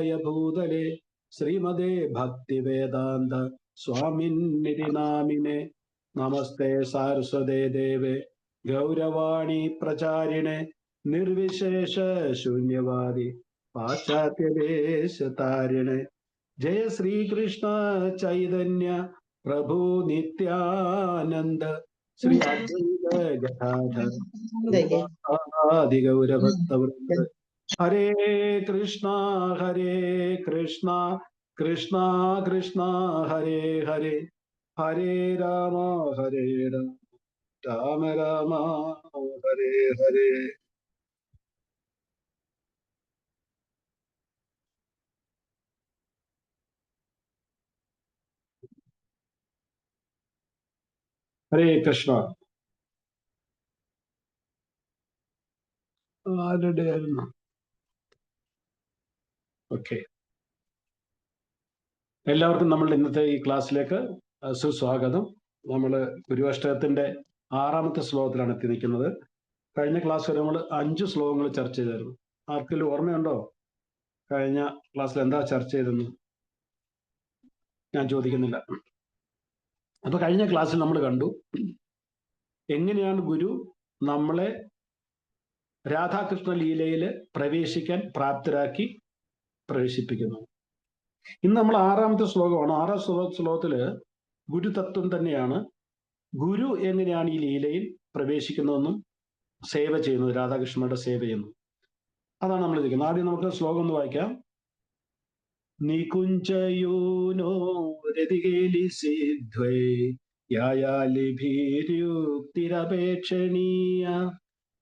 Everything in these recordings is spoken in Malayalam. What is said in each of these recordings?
പ്രളയ ഭൂതലേ ശ്രീമതേ ഭക്തിവേദാന്ത സ്വാമിന്നിതി നാമിനെ. നമസ്തേ സാരസ്വതേ ദേവേ ഗൗരവാണി പ്രചാരിണേ നിർവിശേഷ ശൂന്യവാദി പാശ്ചാത്യദേശതാരിണേ. ജയ ശ്രീകൃഷ്ണ ചൈതന്യ പ്രഭു നിത്യാനന്ദ ശ്രീ അദ്വൈത ഗദാധര ഗൗരഭക്തവൃന്ദ. ഹരേ കൃഷ്ണ കൃഷ്ണ കൃഷ്ണ ഹരേ ഹരേ, ഹരേ രാമ രാമ രാമ ഹരേ ഹരേ. ഹരേ കൃഷ്ണ. ആരുടെ ആയിരുന്നു? ഓക്കെ, എല്ലാവർക്കും നമ്മളുടെ ഇന്നത്തെ ഈ ക്ലാസ്സിലേക്ക് സുസ്വാഗതം. നമ്മൾ ഗുരുവാഷ്ടകത്തിന്റെ 6ാമത്തെ ശ്ലോകത്തിലാണ് എത്തി നിൽക്കുന്നത്. കഴിഞ്ഞ ക്ലാസ് വരെ നമ്മൾ 5 ശ്ലോകങ്ങൾ ചർച്ച ചെയ്തായിരുന്നു. ആർക്കെങ്കിലും ഓർമ്മയുണ്ടോ കഴിഞ്ഞ ക്ലാസ്സിൽ എന്താ ചർച്ച ചെയ്തെന്ന്? ഞാൻ ചോദിക്കുന്നില്ല. അപ്പൊ കഴിഞ്ഞ ക്ലാസ്സിൽ നമ്മൾ കണ്ടു എങ്ങനെയാണ് ഗുരു നമ്മളെ രാധാകൃഷ്ണ ലീലയിൽ പ്രവേശിക്കാൻ പ്രാപ്തരാക്കി പ്രവേശിപ്പിക്കുന്നത്. ഇന്ന് നമ്മൾ 6ാമത്തെ ശ്ലോകമാണ്. 6ാം ശ്ലോകത്തില് ഗുരുതത്വം തന്നെയാണ്. ഗുരു എങ്ങനെയാണ് ഈ ലീലയിൽ പ്രവേശിക്കുന്നതെന്നും സേവ ചെയ്യുന്നത്, രാധാകൃഷ്ണന്റെ സേവ ചെയ്യുന്നു, അതാണ് നമ്മൾ ഇരിക്കുന്നത്. ആദ്യം നമുക്ക് ശ്ലോകം ഒന്ന് വായിക്കാം. നികുഞ്ചയൂനോ രതികേലി സിദ്ധ്വേ യായാലിഭിര്യുക്തിരപേക്ഷണീയ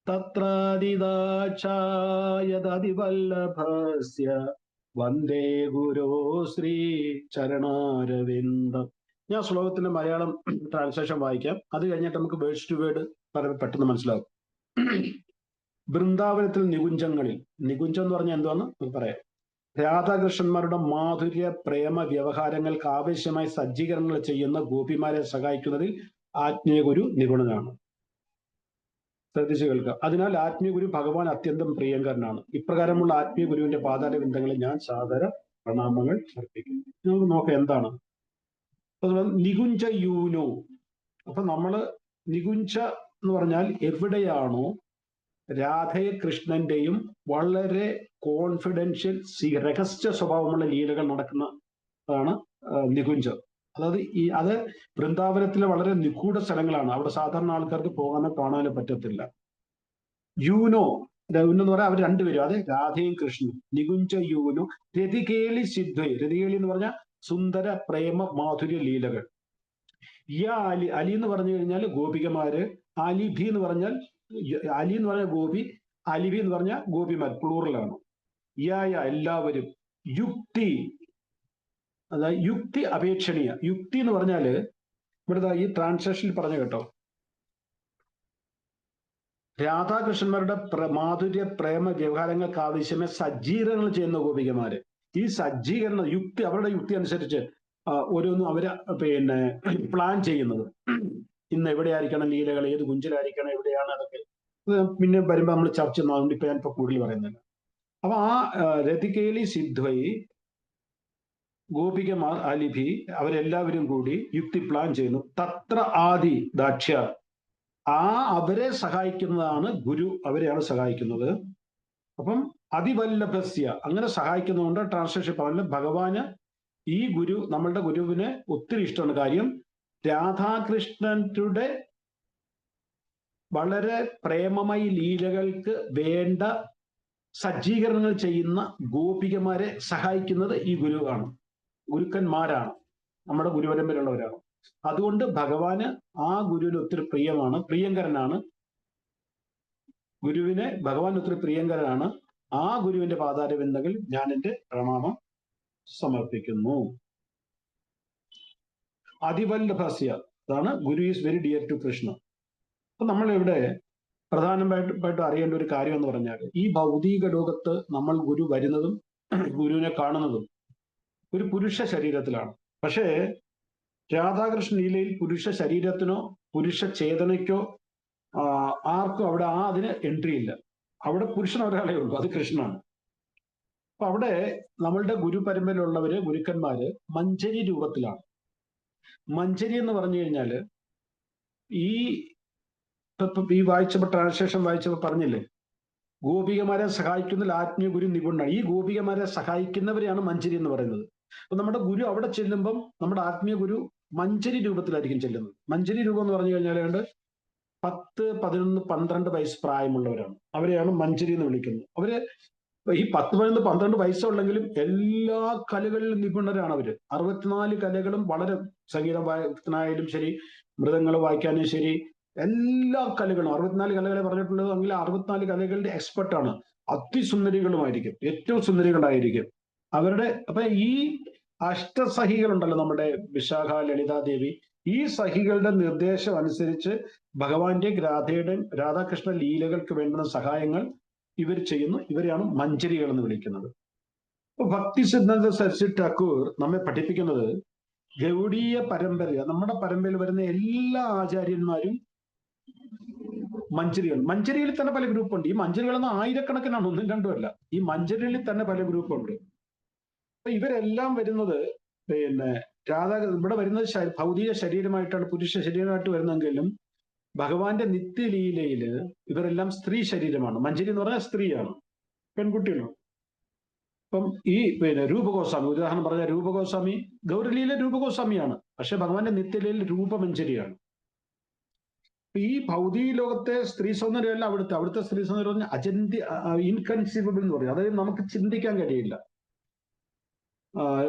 തത്രാദിദാക്ഷായദതിവല്ലഭസ്യ വന്ദേ ഗുരോ ശ്രീ ചരണാരവിന്ദം. ഞാൻ ശ്ലോകത്തിന്റെ മലയാളം ട്രാൻസ്ലേഷൻ വായിക്കാം. അത് കഴിഞ്ഞിട്ട് നമുക്ക് വേർഡ് ടു വേർഡ് പെട്ടെന്ന് മനസ്സിലാവും. വൃന്ദാവനത്തിൽ നികുഞ്ചങ്ങളിൽ, നികുഞ്ചം എന്ന് പറഞ്ഞാൽ എന്താന്ന് നമുക്ക് പറയാം. രാധാകൃഷ്ണന്മാരുടെ മാധുര്യ പ്രേമ വ്യവഹാരങ്ങൾക്ക് ആവശ്യമായ സജ്ജീകരണങ്ങൾ ചെയ്യുന്ന ഗോപിമാരെ സഹായിക്കുന്നതിൽ ആത്മീയ ഗുരു നിപുണനാണ്. ശ്രദ്ധിച്ചു കേൾക്കുക. അതിനാൽ ആത്മീയ ഗുരു ഭഗവാൻ അത്യന്തം പ്രിയങ്കരനാണ്. ഇപ്രകാരമുള്ള ആത്മീയ ഗുരുവിന്റെ പാതാര ബിന്ദങ്ങളിൽ ഞാൻ സാദര പ്രണാമങ്ങൾ അർപ്പിക്കുന്നു. നമുക്ക് നോക്കാം എന്താണ് നികുഞ്ച യൂനോ. അപ്പൊ നമ്മള് നികുഞ്ച എന്ന് പറഞ്ഞാൽ എവിടെയാണോ രാധയെ കൃഷ്ണന്റെയും വളരെ കോൺഫിഡൻഷ്യൽ രഹസ്യ സ്വഭാവമുള്ള ലീലകൾ നടക്കുന്നതാണ് നികുഞ്ചം. അതായത് അത് വൃന്ദാവനത്തിലെ വളരെ നിഗൂഢ സ്ഥലങ്ങളാണ്. അവിടെ സാധാരണ ആൾക്കാർക്ക് പോകാനോ കാണാനോ പറ്റത്തില്ല. യൂനോ എന്ന് പറയാൻ അവർ രണ്ടുപേരും, അത് രാധയും കൃഷ്ണനും. നികുഞ്ച യൂനോ രതികേളി സിദ്ധ. രതികേളി എന്ന് പറഞ്ഞാൽ സുന്ദര പ്രേമ മാധുര്യ ലീലകൾ. അലി, അലി എന്ന് പറഞ്ഞു കഴിഞ്ഞാൽ ഗോപികമാര്. അലിഭി എന്ന് പറഞ്ഞാൽ, അലി എന്ന് പറഞ്ഞാൽ ഗോപി, അലിഭി എന്ന് പറഞ്ഞാൽ ഗോപിമാർ, പ്ലൂറലാണ്. എല്ലാവരും. യുക്തി, അതായത് യുക്തി അപേക്ഷണീയ. യുക്തി എന്ന് പറഞ്ഞാല് ഇവിടുത്തെ ഈ ട്രാൻസ്ലേഷനിൽ പറഞ്ഞ കേട്ടോ, രാധാകൃഷ്ണന്മാരുടെ മാധുര്യ പ്രേമ വ്യവഹാരങ്ങൾക്ക് ആവശ്യമായ സജ്ജീകരണങ്ങൾ ചെയ്യുന്ന ഗോപികമാര്. ഈ സജ്ജീകരണ യുക്തി, അവരുടെ യുക്തി അനുസരിച്ച് ഓരോന്നും അവര് പ്ലാൻ ചെയ്യുന്നത്. ഇന്ന് എവിടെയായിരിക്കണം ലീലകൾ, ഏത് കുഞ്ചിലായിരിക്കണം, എവിടെയാണ്, അതൊക്കെ പിന്നെ വരുമ്പോ നമ്മൾ ചർച്ച ചെയ്യുന്നതുകൊണ്ട് ഇപ്പൊ ഞാനിപ്പോ കൂടുതൽ പറയുന്നില്ല. അപ്പൊ ആ രതികേളി സിദ്ധ്വൈ, ഗോപികമാർ, അലിഭി, അവരെല്ലാവരും കൂടി യുക്തി പ്ലാൻ ചെയ്യുന്നു. തത്ര ആദി ദാക്ഷ്യ, അവരെ സഹായിക്കുന്നതാണ് ഗുരു, അവരെയാണ് സഹായിക്കുന്നത്. അപ്പം അതിവല്ലഭസ്യ, അങ്ങനെ സഹായിക്കുന്നതുകൊണ്ട് ട്രാൻസ്ലേഷൻ പറഞ്ഞാൽ ഭഗവാന് ഈ ഗുരു, നമ്മളുടെ ഗുരുവിന് ഒത്തിരി ഇഷ്ടമാണ്. കാര്യം രാധാകൃഷ്ണന്റെ വളരെ പ്രേമമായി ലീലകൾക്ക് വേണ്ട സജ്ജീകരണങ്ങൾ ചെയ്യുന്ന ഗോപികമാരെ സഹായിക്കുന്നത് ഈ ഗുരുവാണ്, ഗുരുക്കന്മാരാണ്, നമ്മുടെ ഗുരുപരമ്പരയുള്ളവരാണ്. അതുകൊണ്ട് ഭഗവാന് ആ ഗുരുവിന് ഒത്തിരി പ്രിയമാണ്, പ്രിയങ്കരനാണ്. ഗുരുവിനെ ഭഗവാൻ ഒത്തിരി പ്രിയങ്കരനാണ്. ആ ഗുരുവിന്റെ പാതാരബിന്ദങ്ങളിൽ ഞാൻ എൻ്റെ പ്രണാമം സമർപ്പിക്കുന്നു. അതിവല്ലഭസ്യ, അതാണ് guru is very dear to Krishna. അപ്പൊ നമ്മളിവിടെ പ്രധാനമായിട്ടും അറിയേണ്ട ഒരു കാര്യം എന്ന് പറഞ്ഞാൽ, ഈ ഭൗതിക ലോകത്ത് നമ്മൾ ഗുരു വരുന്നതും ഗുരുവിനെ കാണുന്നതും ഒരു പുരുഷ ശരീരത്തിലാണ്. പക്ഷേ രാധാകൃഷ്ണ ലീലയിൽ പുരുഷ ശരീരത്തിനോ പുരുഷ ചേതനയ്ക്കോ ആർക്കും അവിടെ അതിന് എൻട്രി ഇല്ല. അവിടെ പുരുഷൻ ഒരാളേ ഉള്ളൂ, അത് കൃഷ്ണനാണ്. അപ്പൊ അവിടെ നമ്മളുടെ ഗുരുപരമ്പരയിലുള്ളവര് ഗുരുക്കന്മാര് മഞ്ചരി രൂപത്തിലാണ്. മഞ്ചരി എന്ന് പറഞ്ഞു കഴിഞ്ഞാല് ഈ ഈ വായിച്ചപ്പോ ട്രാൻസ്ലേഷൻ വായിച്ചപ്പോ പറഞ്ഞില്ലേ, ഗോപികമാരെ സഹായിക്കുന്നതിൽ ആത്മീയ ഗുരു നിപുണനാണ്. ഈ ഗോപികമാരെ സഹായിക്കുന്നവരെയാണ് മഞ്ചരി എന്ന് പറയുന്നത്. അപ്പൊ നമ്മുടെ ഗുരു അവിടെ ചെല്ലുമ്പം നമ്മുടെ ആത്മീയ ഗുരു മഞ്ചരി രൂപത്തിലായിരിക്കും ചെല്ലുന്നത്. മഞ്ചരി രൂപം എന്ന് പറഞ്ഞു കഴിഞ്ഞാൽ 10, 11, 12 വയസ്സ് പ്രായമുള്ളവരാണ്. അവരെയാണ് മഞ്ചരി എന്ന് വിളിക്കുന്നത്. അവര് ഈ 10, 11, 12 വയസ്സുള്ളെങ്കിലും എല്ലാ കലകളിലും നിപുണരാണ് അവര്. 64 കലകളും വളരെ, സംഗീതം വായത്തിനായാലും ശരി, മൃദംഗങ്ങൾ വായിക്കാനും ശരി, എല്ലാ കലകളും 64 കലകളെ പറഞ്ഞിട്ടുള്ളത്. എങ്കിൽ 64 കലകളുടെ എക്സ്പെർട്ടാണ്. അതിസുന്ദരികളുമായിരിക്കും, ഏറ്റവും സുന്ദരികളായിരിക്കും അവരുടെ. അപ്പൊ ഈ അഷ്ടസഹികളുണ്ടല്ലോ, നമ്മുടെ വിശാഖ, ലളിതാദേവി, ഈ സഹികളുടെ നിർദ്ദേശം അനുസരിച്ച് ഭഗവാന്റെ രാധാകൃഷ്ണ ലീലകൾക്ക് വേണ്ടുന്ന സഹായങ്ങൾ ഇവർ ചെയ്യുന്നു. ഇവരെയാണ് മഞ്ചരികൾ എന്ന് വിളിക്കുന്നത്. അപ്പൊ ഭക്തി സിദ്ധാന്ത സരസ്വതി ഠാക്കൂർ നമ്മെ പഠിപ്പിക്കുന്നത് ഗൗഡീയ പരമ്പര, നമ്മുടെ പരമ്പരയിൽ വരുന്ന എല്ലാ ആചാര്യന്മാരും മഞ്ചരികൾ. മഞ്ചരിയിൽ തന്നെ പല ഗ്രൂപ്പുണ്ട്. ഈ മഞ്ചരികളെന്ന് ആയിരക്കണക്കിനാണ്, ഒന്നും രണ്ടും അല്ല. ഈ മഞ്ചരിയിൽ തന്നെ പല ഗ്രൂപ്പുണ്ട്. അപ്പൊ ഇവരെല്ലാം വരുന്നത് ഇവിടെ വരുന്നത് ഭൗതിക ശരീരമായിട്ടാണ്, പുരുഷ ശരീരമായിട്ട് വരുന്നെങ്കിലും ഭഗവാന്റെ നിത്യലീലയില് ഇവരെല്ലാം സ്ത്രീ ശരീരമാണ്. മഞ്ചരി എന്ന് പറഞ്ഞാൽ സ്ത്രീയാണ്, പെൺകുട്ടികളാണ്. ഇപ്പം ഈ രൂപഗോസ്വാമി, ഉദാഹരണം പറഞ്ഞ രൂപഗോസ്വാമി ഗൗരലീല രൂപഗോസ്വാമിയാണ്, പക്ഷെ ഭഗവാന്റെ നിത്യലീല രൂപമഞ്ചരിയാണ്. ഈ ഭൗതിക ലോകത്തെ സ്ത്രീ സൗന്ദര്യമല്ല അവിടുത്തെ സ്ത്രീ സൗന്ദര്യം പറഞ്ഞാൽ ഇൻകൺസീവബിൾ എന്ന് പറയും. അതായത് നമുക്ക് ചിന്തിക്കാൻ കഴിയില്ല.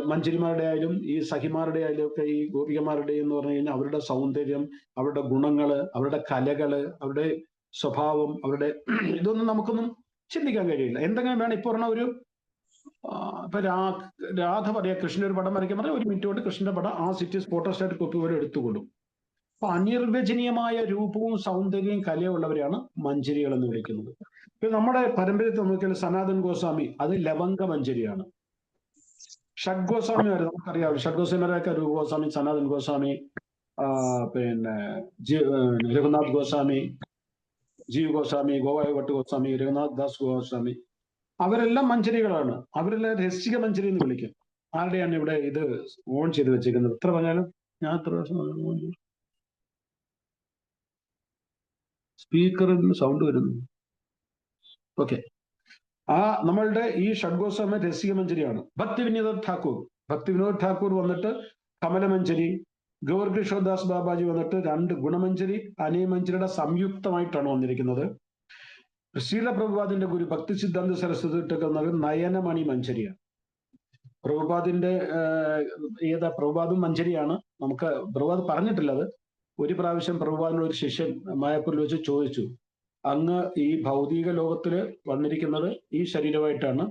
മഞ്ചരിമാരുടെ ആയാലും ഈ സഖിമാരുടെ ആയാലും ഒക്കെ, ഈ ഗോപികമാരുടെ എന്ന് പറഞ്ഞു കഴിഞ്ഞാൽ അവരുടെ സൗന്ദര്യം, അവരുടെ ഗുണങ്ങള്, അവരുടെ കലകള്, അവരുടെ സ്വഭാവം, അവരുടെ ഇതൊന്നും നമുക്കൊന്നും ചിന്തിക്കാൻ കഴിയില്ല. എന്തെങ്കിലും വേണം. ഇപ്പൊ പറഞ്ഞ ഒരു ഇപ്പൊ രാധ പറയാ, കൃഷ്ണൻ ഒരു പടം വരയ്ക്കാൻ പറഞ്ഞാൽ 1 മിനിറ്റ് കൊണ്ട് കൃഷ്ണന്റെ പടം ആ സിറ്റി ഫോട്ടോസ്റ്റാറ്റ് കോപ്പി പോലെ എടുത്തുകൊള്ളും. അപ്പൊ അനിർവചനീയമായ രൂപവും സൗന്ദര്യവും കലയുള്ളവരെയാണ് മഞ്ചരികൾ എന്ന് വിളിക്കുന്നത്. ഇപ്പൊ നമ്മുടെ പരമ്പരത്തിൽ നോക്കിയാൽ സനാതൻ ഗോസ്വാമി അത് ലവംഗ മഞ്ചരിയാണ്. ഷഡ്ഗോസ്വാമിമാര് നമുക്കറിയാം. ഷഡ്ഗോസ്വാമിമാരൊക്കെ രൂപഗോസ്വാമി, സനാതൻ ഗോസ്വാമി, രഘുനാഥ് ഗോസ്വാമി, ജീവ് ഗോസ്വാമി, ഗോവായ ഭട്ട് ഗോസ്വാമി, രഘുനാഥ് ദാസ് ഗോസ്വാമി, അവരെല്ലാം മഞ്ചരികളാണ്. അവരെല്ലാം രസിക മഞ്ചരി എന്ന് വിളിക്കും. ആരുടെയാണ് ഇവിടെ ഇത് ഓൺ ചെയ്ത് വെച്ചേക്കുന്നത്? എത്ര പറഞ്ഞാലും ഞാൻ എത്ര പ്രാവശ്യം സ്പീക്കറിൽ നിന്ന് സൗണ്ട് വരുന്നു. ഓക്കെ. നമ്മളുടെ ഈ ഷഡ്ഗോസ്വാമി രസിക മഞ്ചരിയാണ്. ഭക്തി വിനോദ് ഠാക്കൂർ വന്നിട്ട് കമലമഞ്ചരി, ഗൗർ കിഷോർദാസ് ബാബാജി വന്നിട്ട് 2 ഗുണമഞ്ചരി, അനേമഞ്ചരിയുടെ സംയുക്തമായിട്ടാണ് വന്നിരിക്കുന്നത്. ശ്രീല പ്രഭുപാദിന്റെ ഗുരു ഭക്തി സിദ്ധാന്ത സരസ്വതി ഇട്ടേക്കുന്നത് നയനമണി മഞ്ചരിയാണ്. പ്രഭുപാദിന്റെ പ്രഭുപാദും മഞ്ചരിയാണ്. നമുക്ക് പ്രഭുപാദ് പറഞ്ഞിട്ടില്ല അത്. ഒരു പ്രാവശ്യം പ്രഭുപാദിന്റെ ഒരു ശിഷ്യൻ മായപ്പൂരിൽ വെച്ച് ചോദിച്ചു, അങ്ങ് ഈ ഭൗതിക ലോകത്തില് വന്നിരിക്കുന്നത് ഈ ശരീരമായിട്ടാണ്,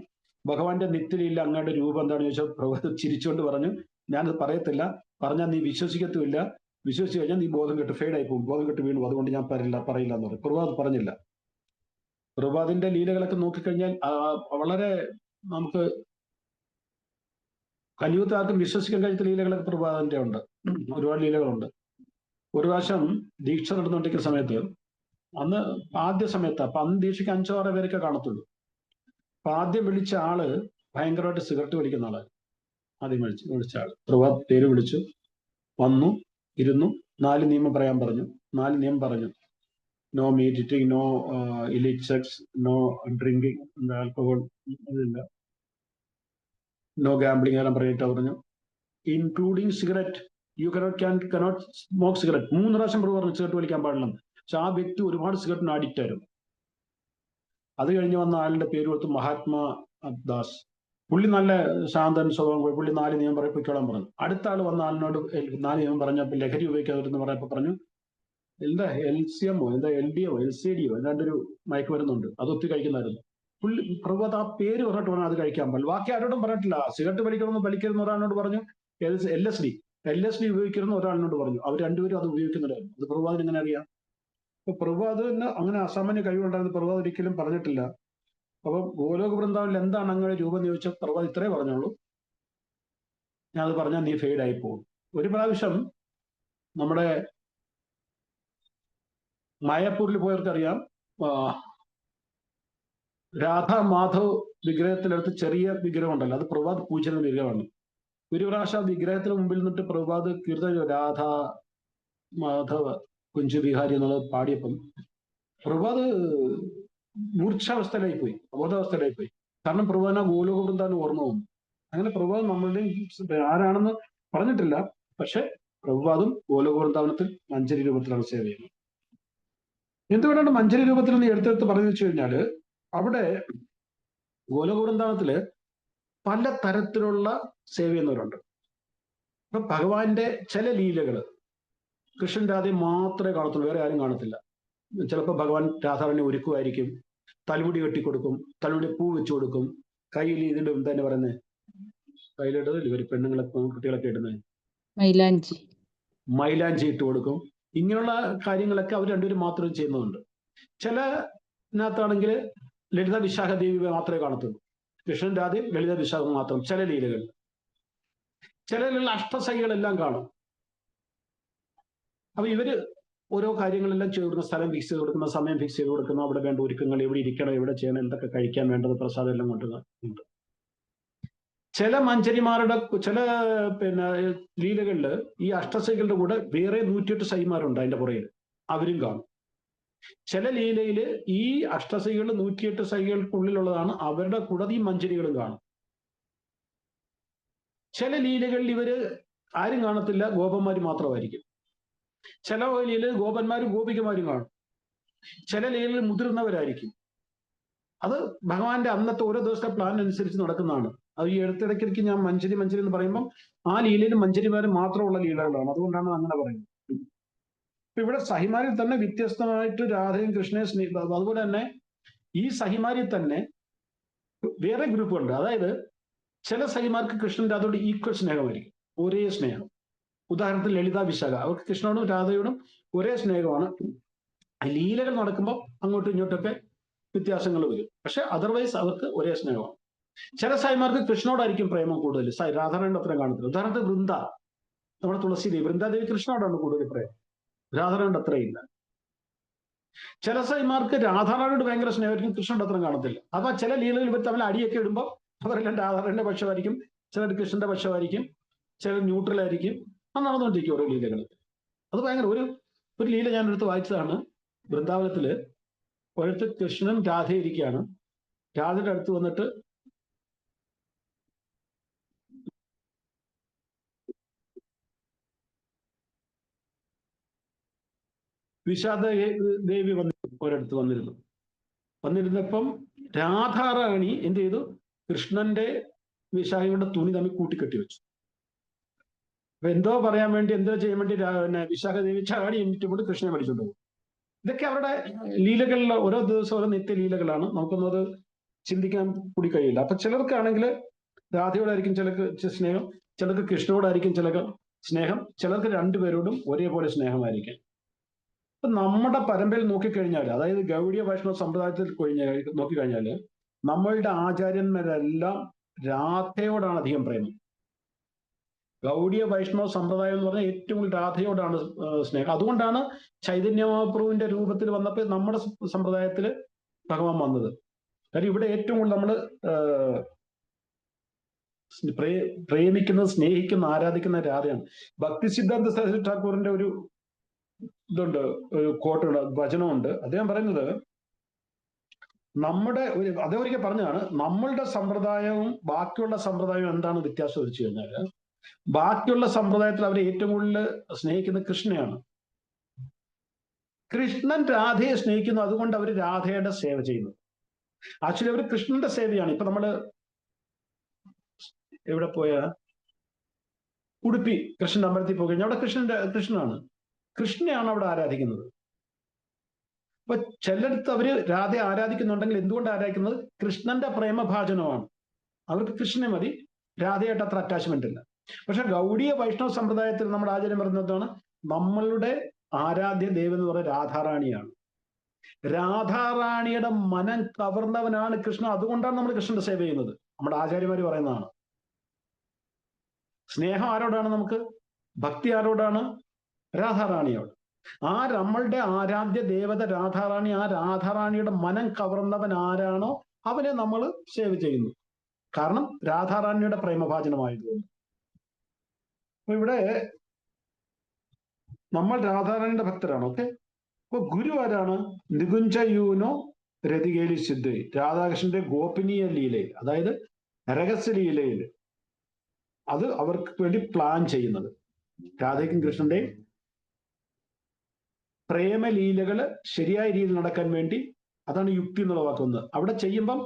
ഭഗവാന്റെ നിത്യലീല അങ്ങയുടെ രൂപം എന്താണെന്ന് ചോദിച്ചാൽ പ്രഭുപാദ് ചിരിച്ചുകൊണ്ട് പറഞ്ഞു, ഞാനത് പറയത്തില്ല, പറഞ്ഞാൽ നീ വിശ്വസിക്കത്തുമില്ല, വിശ്വസിച്ച് കഴിഞ്ഞാൽ നീ ബോധം കെട്ട് ഫെയ്ഡായി പോകും, ബോധം കെട്ട് വീണു, അതുകൊണ്ട് ഞാൻ പറയില്ല എന്ന് പറഞ്ഞു. പ്രഭുപാദ് പറഞ്ഞില്ല. പ്രഭുപാദിന്റെ ലീലകളൊക്കെ നോക്കിക്കഴിഞ്ഞാൽ വളരെ നമുക്ക് കലിയുഗത്തിൽ ആർക്കും വിശ്വസിക്കാൻ കഴിയാത്ത ലീലകളൊക്കെ പ്രഭുപാദിന്റെ ഉണ്ട്. ഒരുപാട് ലീലകളുണ്ട്. ഒരു പ്രാവശ്യം ദീക്ഷ നടന്നുകൊണ്ടിരിക്കുന്ന സമയത്ത്, അന്ന് ആദ്യ സമയത്ത്, അപ്പൊ അന്ന് ദീക്ഷയ്ക്ക് 5-6 പേരൊക്കെ കാണത്തുള്ളൂ. അപ്പൊ ആദ്യം വിളിച്ച ആള് ഭയങ്കരമായിട്ട് സിഗരറ്റ് വലിക്കുന്ന ആള്. ആദ്യം വിളിച്ച ആള് പ്രഭാത് പേര് വിളിച്ചു, വന്നു, ഇരുന്നു, 4 നിയമം പറയാൻ പറഞ്ഞു. 4 നിയമം പറഞ്ഞു. No meat eating, no illicit sex, no drinking alcohol, അതില്ല, നോ ഗാംബ്ലിംഗ് എല്ലാം പറഞ്ഞിട്ട് പറഞ്ഞു. Including cigarette, you cannot smoke cigarette. 3 പ്രാവശ്യം പറഞ്ഞു സിഗരറ്റ് വലിക്കാൻ പാടില്ലെന്ന്. പക്ഷെ ആ വ്യക്തി ഒരുപാട് സിഗരറ്റിന് അഡിക്റ്റ് ആയിരുന്നു. അത് കഴിഞ്ഞ് വന്ന ആളുടെ പേര് കൊടുത്തു മഹാത്മാ ദാസ്. പുള്ളി നല്ല ശാന്തൻ സ്വഭാവം. പുള്ളി 4 നിയമം പൊയ്ക്കോളാൻ പറഞ്ഞു. അടുത്ത ആൾ വന്ന ആളിനോട് 4 നിയമം പറഞ്ഞപ്പോൾ ലഹരി ഉപയോഗിക്കാതിരുന്ന് പറഞ്ഞപ്പോൾ പറഞ്ഞു, എന്താ LCMO, എന്താ LDO, LCDO, എന്താണ്ടൊരു മയക്കുമരുന്നുണ്ട്, അത് ഒത്തിരി കഴിക്കുന്നതായിരുന്നു. പുള്ളി പ്രഭുപാദ് ആ പേര് പറഞ്ഞിട്ട് പറഞ്ഞു അത് കഴിക്കാൻ പാടില്ല. ബാക്കി ആരോടും പറഞ്ഞിട്ടില്ല. സിഗരറ്റ് വലിക്കണമെന്ന് വലിക്കരുന്ന ഒരാളിനോട് പറഞ്ഞു, LSD ഉപയോഗിക്കരുന്ന ഒരാളിനോട് പറഞ്ഞു. അവർ രണ്ടുപേരും അത് ഉപയോഗിക്കുന്നവരായിരുന്നു. അത് പ്രഭുപാദിന് എങ്ങനെ അറിയാം? അപ്പൊ പ്രഭുപാദിന് അങ്ങനെ അസാമാന്യ കഴിവുണ്ടായിരുന്നു. പ്രഭുപാദ് ഒരിക്കലും പറഞ്ഞിട്ടില്ല. അപ്പൊ ഗോലോക വൃന്ദാവനിൽ എന്താണ് അങ്ങനെ രൂപം എന്ന് ചോദിച്ചാൽ പ്രഭുപാദ് ഇത്രേ പറഞ്ഞോളൂ, ഞാൻ അത് പറഞ്ഞാൽ നീ ഫെയ്ഡായി പോകും. ഒരു പ്രാവശ്യം നമ്മുടെ മായാപ്പൂരിൽ പോയവർക്കറിയാം, രാധാ മാധവ് വിഗ്രഹത്തിനടുത്ത് ചെറിയ വിഗ്രഹം ഉണ്ടല്ലോ, അത് പ്രഭാത് പൂജിക്കുന്ന വിഗ്രഹമാണ്. ഒരു പ്രാവശ്യം ആ വിഗ്രഹത്തിന് മുമ്പിൽ നിന്നിട്ട് പ്രഭാത് കീർത്തന രാധ മാധവ കുഞ്ചു ബിഹാരി എന്നുള്ളത് പാടിയപ്പം പ്രഭാത് മൂർച്ഛാവസ്ഥയിലായി പോയി, അബോധാവസ്ഥയിലായി പോയി. കാരണം പ്രഭാതിന് ഗോലോക വൃന്ദാവനം ഓർമ്മ വന്നു. അങ്ങനെ പ്രഭാത് നമ്മളുടെയും ആരാണെന്ന് പറഞ്ഞിട്ടില്ല, പക്ഷെ പ്രഭുപാദും ഗോലോക വൃന്ദാവനത്തിൽ മഞ്ചരി രൂപത്തിലാണ് സേവ ചെയ്യുന്നത്. എന്തുകൊണ്ടാണ് മഞ്ചരി രൂപത്തിൽ നിന്ന് എടുത്തെടുത്ത് പറഞ്ഞു വെച്ച് കഴിഞ്ഞാല്, അവിടെ ഗോലോക വൃന്ദാവനത്തില് പല തരത്തിലുള്ള സേവ ചെയ്യുന്നവരുണ്ട്. ഇപ്പൊ ഭഗവാന്റെ ചില ലീലകള് കൃഷ്ണൻ രാധയെ മാത്രമേ കാണത്തുള്ളൂ, വേറെ ആരും കാണത്തില്ല. ചിലപ്പോൾ ഭഗവാൻ രാധാറാണി ഒരുക്കുമായിരിക്കും, തലമുടി കെട്ടിക്കൊടുക്കും, തലമുടി പൂ വെച്ചു കൊടുക്കും, കയ്യിൽ ഇതിന്റെ എന്താ തന്നെ പറയുന്നത്, കയ്യിലിട്ടത് ഇവർ പെണ്ണുങ്ങളൊക്കെ കുട്ടികളൊക്കെ ഇടുന്നത് മൈലാഞ്ചി ഇട്ട് കൊടുക്കും. ഇങ്ങനെയുള്ള കാര്യങ്ങളൊക്കെ അവർ രണ്ടുപേരും മാത്രം ചെയ്യുന്നുണ്ട്. ചിലതിനകത്താണെങ്കിൽ ലളിത വിശാഖദേവി മാത്രമേ കാണത്തുള്ളൂ, കൃഷ്ണൻ രാധയും ലളിത വിശാഖം മാത്രം ചില ലീലകളിൽ. ചിലതിലുള്ള അഷ്ടസഖികളെല്ലാം കാണും. അപ്പൊ ഇവര് ഓരോ കാര്യങ്ങളെല്ലാം ചേർന്ന് സ്ഥലം ഫിക്സ് ചെയ്ത് കൊടുക്കുന്ന, സമയം ഫിക്സ് ചെയ്ത് കൊടുക്കുന്ന, അവിടെ വേണ്ട ഒരുക്കങ്ങൾ, എവിടെ ഇരിക്കണം, എവിടെ ചെയ്യണം, എന്തൊക്കെ കഴിക്കാൻ വേണ്ടത്, പ്രസാദം എല്ലാം കൊണ്ടുവരുന്നുണ്ട്. ചില മഞ്ചരിമാരുടെ ചില ലീലകളിൽ ഈ അഷ്ടസഖികളുടെ കൂടെ വേറെ 108 സഖിമാരുണ്ട് അതിന്റെ പുറകിൽ, അവരും കാണും. ചില ലീലയില് ഈ അഷ്ടസഖികൾ 108 സഖികൾക്കുള്ളിലുള്ളതാണ്, അവരുടെ കൂടെ ഈ മഞ്ചരികളും കാണും. ചില ലീലകളിൽ ഇവര് ആരും കാണത്തില്ല, ഗോപന്മാര് മാത്രമായിരിക്കും. ചില ലീലയിൽ ഗോപന്മാരും ഗോപികമാരും കാണും. ചില ലീലയിൽ മുതിർന്നവരായിരിക്കും. അത് ഭഗവാന്റെ അന്നത്തെ ഓരോ ദിവസത്തെ പ്ലാൻ അനുസരിച്ച് നടക്കുന്നതാണ്. അത് ഈ ഇടയ്ക്കിടയ്ക്ക് ഞാൻ മഞ്ചരി എന്ന് പറയുമ്പോൾ ആ ലീലയിൽ മഞ്ചരിമാര് മാത്രമുള്ള ലീലകളാണ്, അതുകൊണ്ടാണ് അങ്ങനെ പറയുന്നത്. ഇപ്പൊ ഇവിടെ സഹിമാരിൽ തന്നെ വ്യത്യസ്തമായിട്ട് രാധയും കൃഷ്ണയും അതുപോലെ തന്നെ ഈ സഹിമാരിൽ തന്നെ വേറെ ഗ്രൂപ്പുണ്ട്. അതായത് ചില സഹിമാർക്ക് കൃഷ്ണൻ രാധയോട് ഈക്വൽ സ്നേഹമായിരിക്കും, ഒരേ സ്നേഹം. ഉദാഹരണത്തിന് ലളിത വിശാഖ, അവർക്ക് കൃഷ്ണനോടും രാധയോടും ഒരേ സ്നേഹമാണ്. ലീലകൾ നടക്കുമ്പോൾ അങ്ങോട്ടും ഇങ്ങോട്ടൊക്കെ വ്യത്യാസങ്ങൾ വരും, പക്ഷെ അതർവൈസ് അവർക്ക് ഒരേ സ്നേഹമാണ്. ചില സായിമാർക്ക് കൃഷ്ണനോടായിരിക്കും പ്രേമം കൂടുതൽ, രാധാറാണിയുടെ അത്രയും കാണത്തില്ല. ഉദാഹരണത്തിന് വൃന്ദ, നമ്മുടെ തുളസിദേവി, വൃന്ദാദേവി കൃഷ്ണനോടാണ് കൂടുതൽ പ്രേമം, രാധാറാണിയുടെ അത്രയില്ല. ചില സായിമാർക്ക് രാധാറാണിയോട് ഭയങ്കര സ്നേഹമായിരിക്കും, കൃഷ്ണന്റെ അത്രയും കാണത്തില്ല. അപ്പൊ ചില ലീലകൾ ഇവർ തമ്മിൽ അടിയൊക്കെ ഇടുമ്പോൾ അവരെല്ലാം രാധാറാണിയുടെ പക്ഷമായിരിക്കും, ചിലർ കൃഷ്ണന്റെ പക്ഷമായിരിക്കും, ചിലർ ന്യൂട്രലായിരിക്കും. അത് നടന്നുകൊണ്ടിരിക്കും ഓരോ ലീലകൾ. അത് ഭയങ്കര ഒരു ലീല ഞാൻ എടുത്ത് വായിച്ചതാണ്. വൃന്ദാവനത്തില് ഒരിടത്ത് കൃഷ്ണൻ രാധ ഇരിക്കുകയാണ്. രാധയുടെ അടുത്ത് വന്നിട്ട് വിഷാദ ദേവി ഒരിടത്ത് വന്നിരുന്നപ്പം രാധാറാണി എന്ത് ചെയ്തു, കൃഷ്ണന്റെ വിശാഖയുടെ തുണി തമ്മിൽ കൂട്ടിക്കെട്ടി വെച്ചു. അപ്പൊ എന്തോ പറയാൻ വേണ്ടി, എന്തോ ചെയ്യാൻ വേണ്ടി വിശാഖ ദേവി ചാടി എന്നിട്ടുകൊണ്ട് കൃഷ്ണനെ വലിച്ചുകൊണ്ട് പോകും. ഇതൊക്കെ അവരുടെ ലീലകളിൽ ഓരോ ദിവസം ഓരോ നിത്യ ലീലകളാണ്, നമുക്കൊന്നും അത് ചിന്തിക്കാൻ കൂടി കഴിയില്ല. അപ്പൊ ചിലർക്കാണെങ്കിൽ രാധയോടായിരിക്കും ചിലർക്ക് സ്നേഹം, ചിലർക്ക് കൃഷ്ണനോടായിരിക്കും ചിലർക്ക് സ്നേഹം, ചിലർക്ക് രണ്ടുപേരോടും ഒരേപോലെ സ്നേഹമായിരിക്കും. ഇപ്പൊ നമ്മുടെ പരമ്പരയിൽ നോക്കിക്കഴിഞ്ഞാൽ, അതായത് ഗൗഡീയ വൈഷ്ണവ സമ്പ്രദായത്തിൽ നോക്കിക്കഴിഞ്ഞാൽ നമ്മളുടെ ആചാര്യന്മാരെല്ലാം രാധയോടാണ് അധികം പ്രേമം. ഗൗഡീയ വൈഷ്ണവ സമ്പ്രദായം എന്ന് പറഞ്ഞാൽ ഏറ്റവും കൂടുതൽ രാധയോടാണ് സ്നേഹം. അതുകൊണ്ടാണ് ചൈതന്യ മഹാപ്രഭുവിന്റെ രൂപത്തിൽ വന്നപ്പോൾ നമ്മുടെ സമ്പ്രദായത്തിൽ ഭഗവാൻ വന്നത്. കാര്യം ഇവിടെ ഏറ്റവും കൂടുതൽ നമ്മൾ പ്രേമിക്കുന്നത്, സ്നേഹിക്കുന്ന, ആരാധിക്കുന്ന രാധയാണ്. ഭക്തി സിദ്ധാന്ത സരസ്വതി ഠാക്കൂറിന്റെ ഒരു ഒരു കോട്ടുണ്ട്, വചനമുണ്ട്. അദ്ദേഹം പറയുന്നത്, അദ്ദേഹം ഒരിക്കൽ പറഞ്ഞതാണ്, നമ്മളുടെ സമ്പ്രദായവും ബാക്കിയുള്ള സമ്പ്രദായവും എന്താണ് വ്യത്യാസം വെച്ച് കഴിഞ്ഞാൽ, ബാക്കിയുള്ള സമ്പ്രദായത്തിൽ അവരെ ഏറ്റവും കൂടുതൽ സ്നേഹിക്കുന്നത് കൃഷ്ണനെയാണ്. കൃഷ്ണൻ രാധയെ സ്നേഹിക്കുന്നു, അതുകൊണ്ട് അവർ രാധയുടെ സേവ ചെയ്യുന്നു. ആക്ച്വലി അവർ കൃഷ്ണന്റെ സേവയാണ്. ഇപ്പൊ നമ്മള് എവിടെ പോയ ഉടുപ്പി കൃഷ്ണന്റെ അമ്പലത്തിൽ പോയി കഴിഞ്ഞാൽ അവിടെ കൃഷ്ണനാണ്, കൃഷ്ണനെയാണ് അവിടെ ആരാധിക്കുന്നത്. അപ്പൊ ചിലടത്ത് അവര് രാധയെ ആരാധിക്കുന്നുണ്ടെങ്കിൽ എന്തുകൊണ്ട് ആരാധിക്കുന്നത്? കൃഷ്ണന്റെ പ്രേമഭാജനമാണ്. അവർക്ക് കൃഷ്ണനെ മതി, രാധയായിട്ട് അത്ര അറ്റാച്ച്മെന്റ് ഇല്ല. പക്ഷെ ഗൗഡീയ വൈഷ്ണവ സമ്പ്രദായത്തിൽ നമ്മുടെ ആചാര്യം പറയുന്നതാണ്, നമ്മളുടെ ആരാധ്യ ദേവൻ എന്ന് പറയുന്നത് രാധാറാണിയാണ്. രാധാറാണിയുടെ മനം കവർന്നവനാണ് കൃഷ്ണൻ. അതുകൊണ്ടാണ് നമ്മൾ കൃഷ്ണന്റെ സേവ ചെയ്യുന്നത്. നമ്മുടെ ആചാര്യന്മാര് പറയുന്നതാണ്. സ്നേഹം ആരോടാണ് നമുക്ക്? ഭക്തി ആരോടാണ്? രാധാറാണിയോട്. നമ്മളുടെ ആരാധ്യ ദേവത രാധാറാണി. ആ രാധാറാണിയുടെ മനം കവർന്നവൻ ആരാണോ അവനെ നമ്മൾ സേവ് ചെയ്യുന്നു. കാരണം രാധാറാണിയുടെ പ്രേമഭാജനമായതുകൊണ്ട്. അപ്പൊ ഇവിടെ നമ്മൾ രാധാറാണിയുടെ ഭക്തരാണ്. ഓക്കെ. അപ്പൊ ഗുരു ആരാണ്? നികുഞ്ചയൂനോ രതികേലി സിദ്ധ, രാധാകൃഷ്ണന്റെ ഗോപനീയ ലീലയിൽ, അതായത് രഹസ്യലീലയിൽ അത് അവർക്ക് വേണ്ടി പ്ലാൻ ചെയ്യുന്നത്. രാധയ്ക്കും കൃഷ്ണന്റെയും പ്രേമലീലകള് ശരിയായ രീതിയിൽ നടക്കാൻ വേണ്ടി, അതാണ് യുക്തി എന്നുള്ള വാക്കുന്നത്. അവിടെ ചെയ്യുമ്പം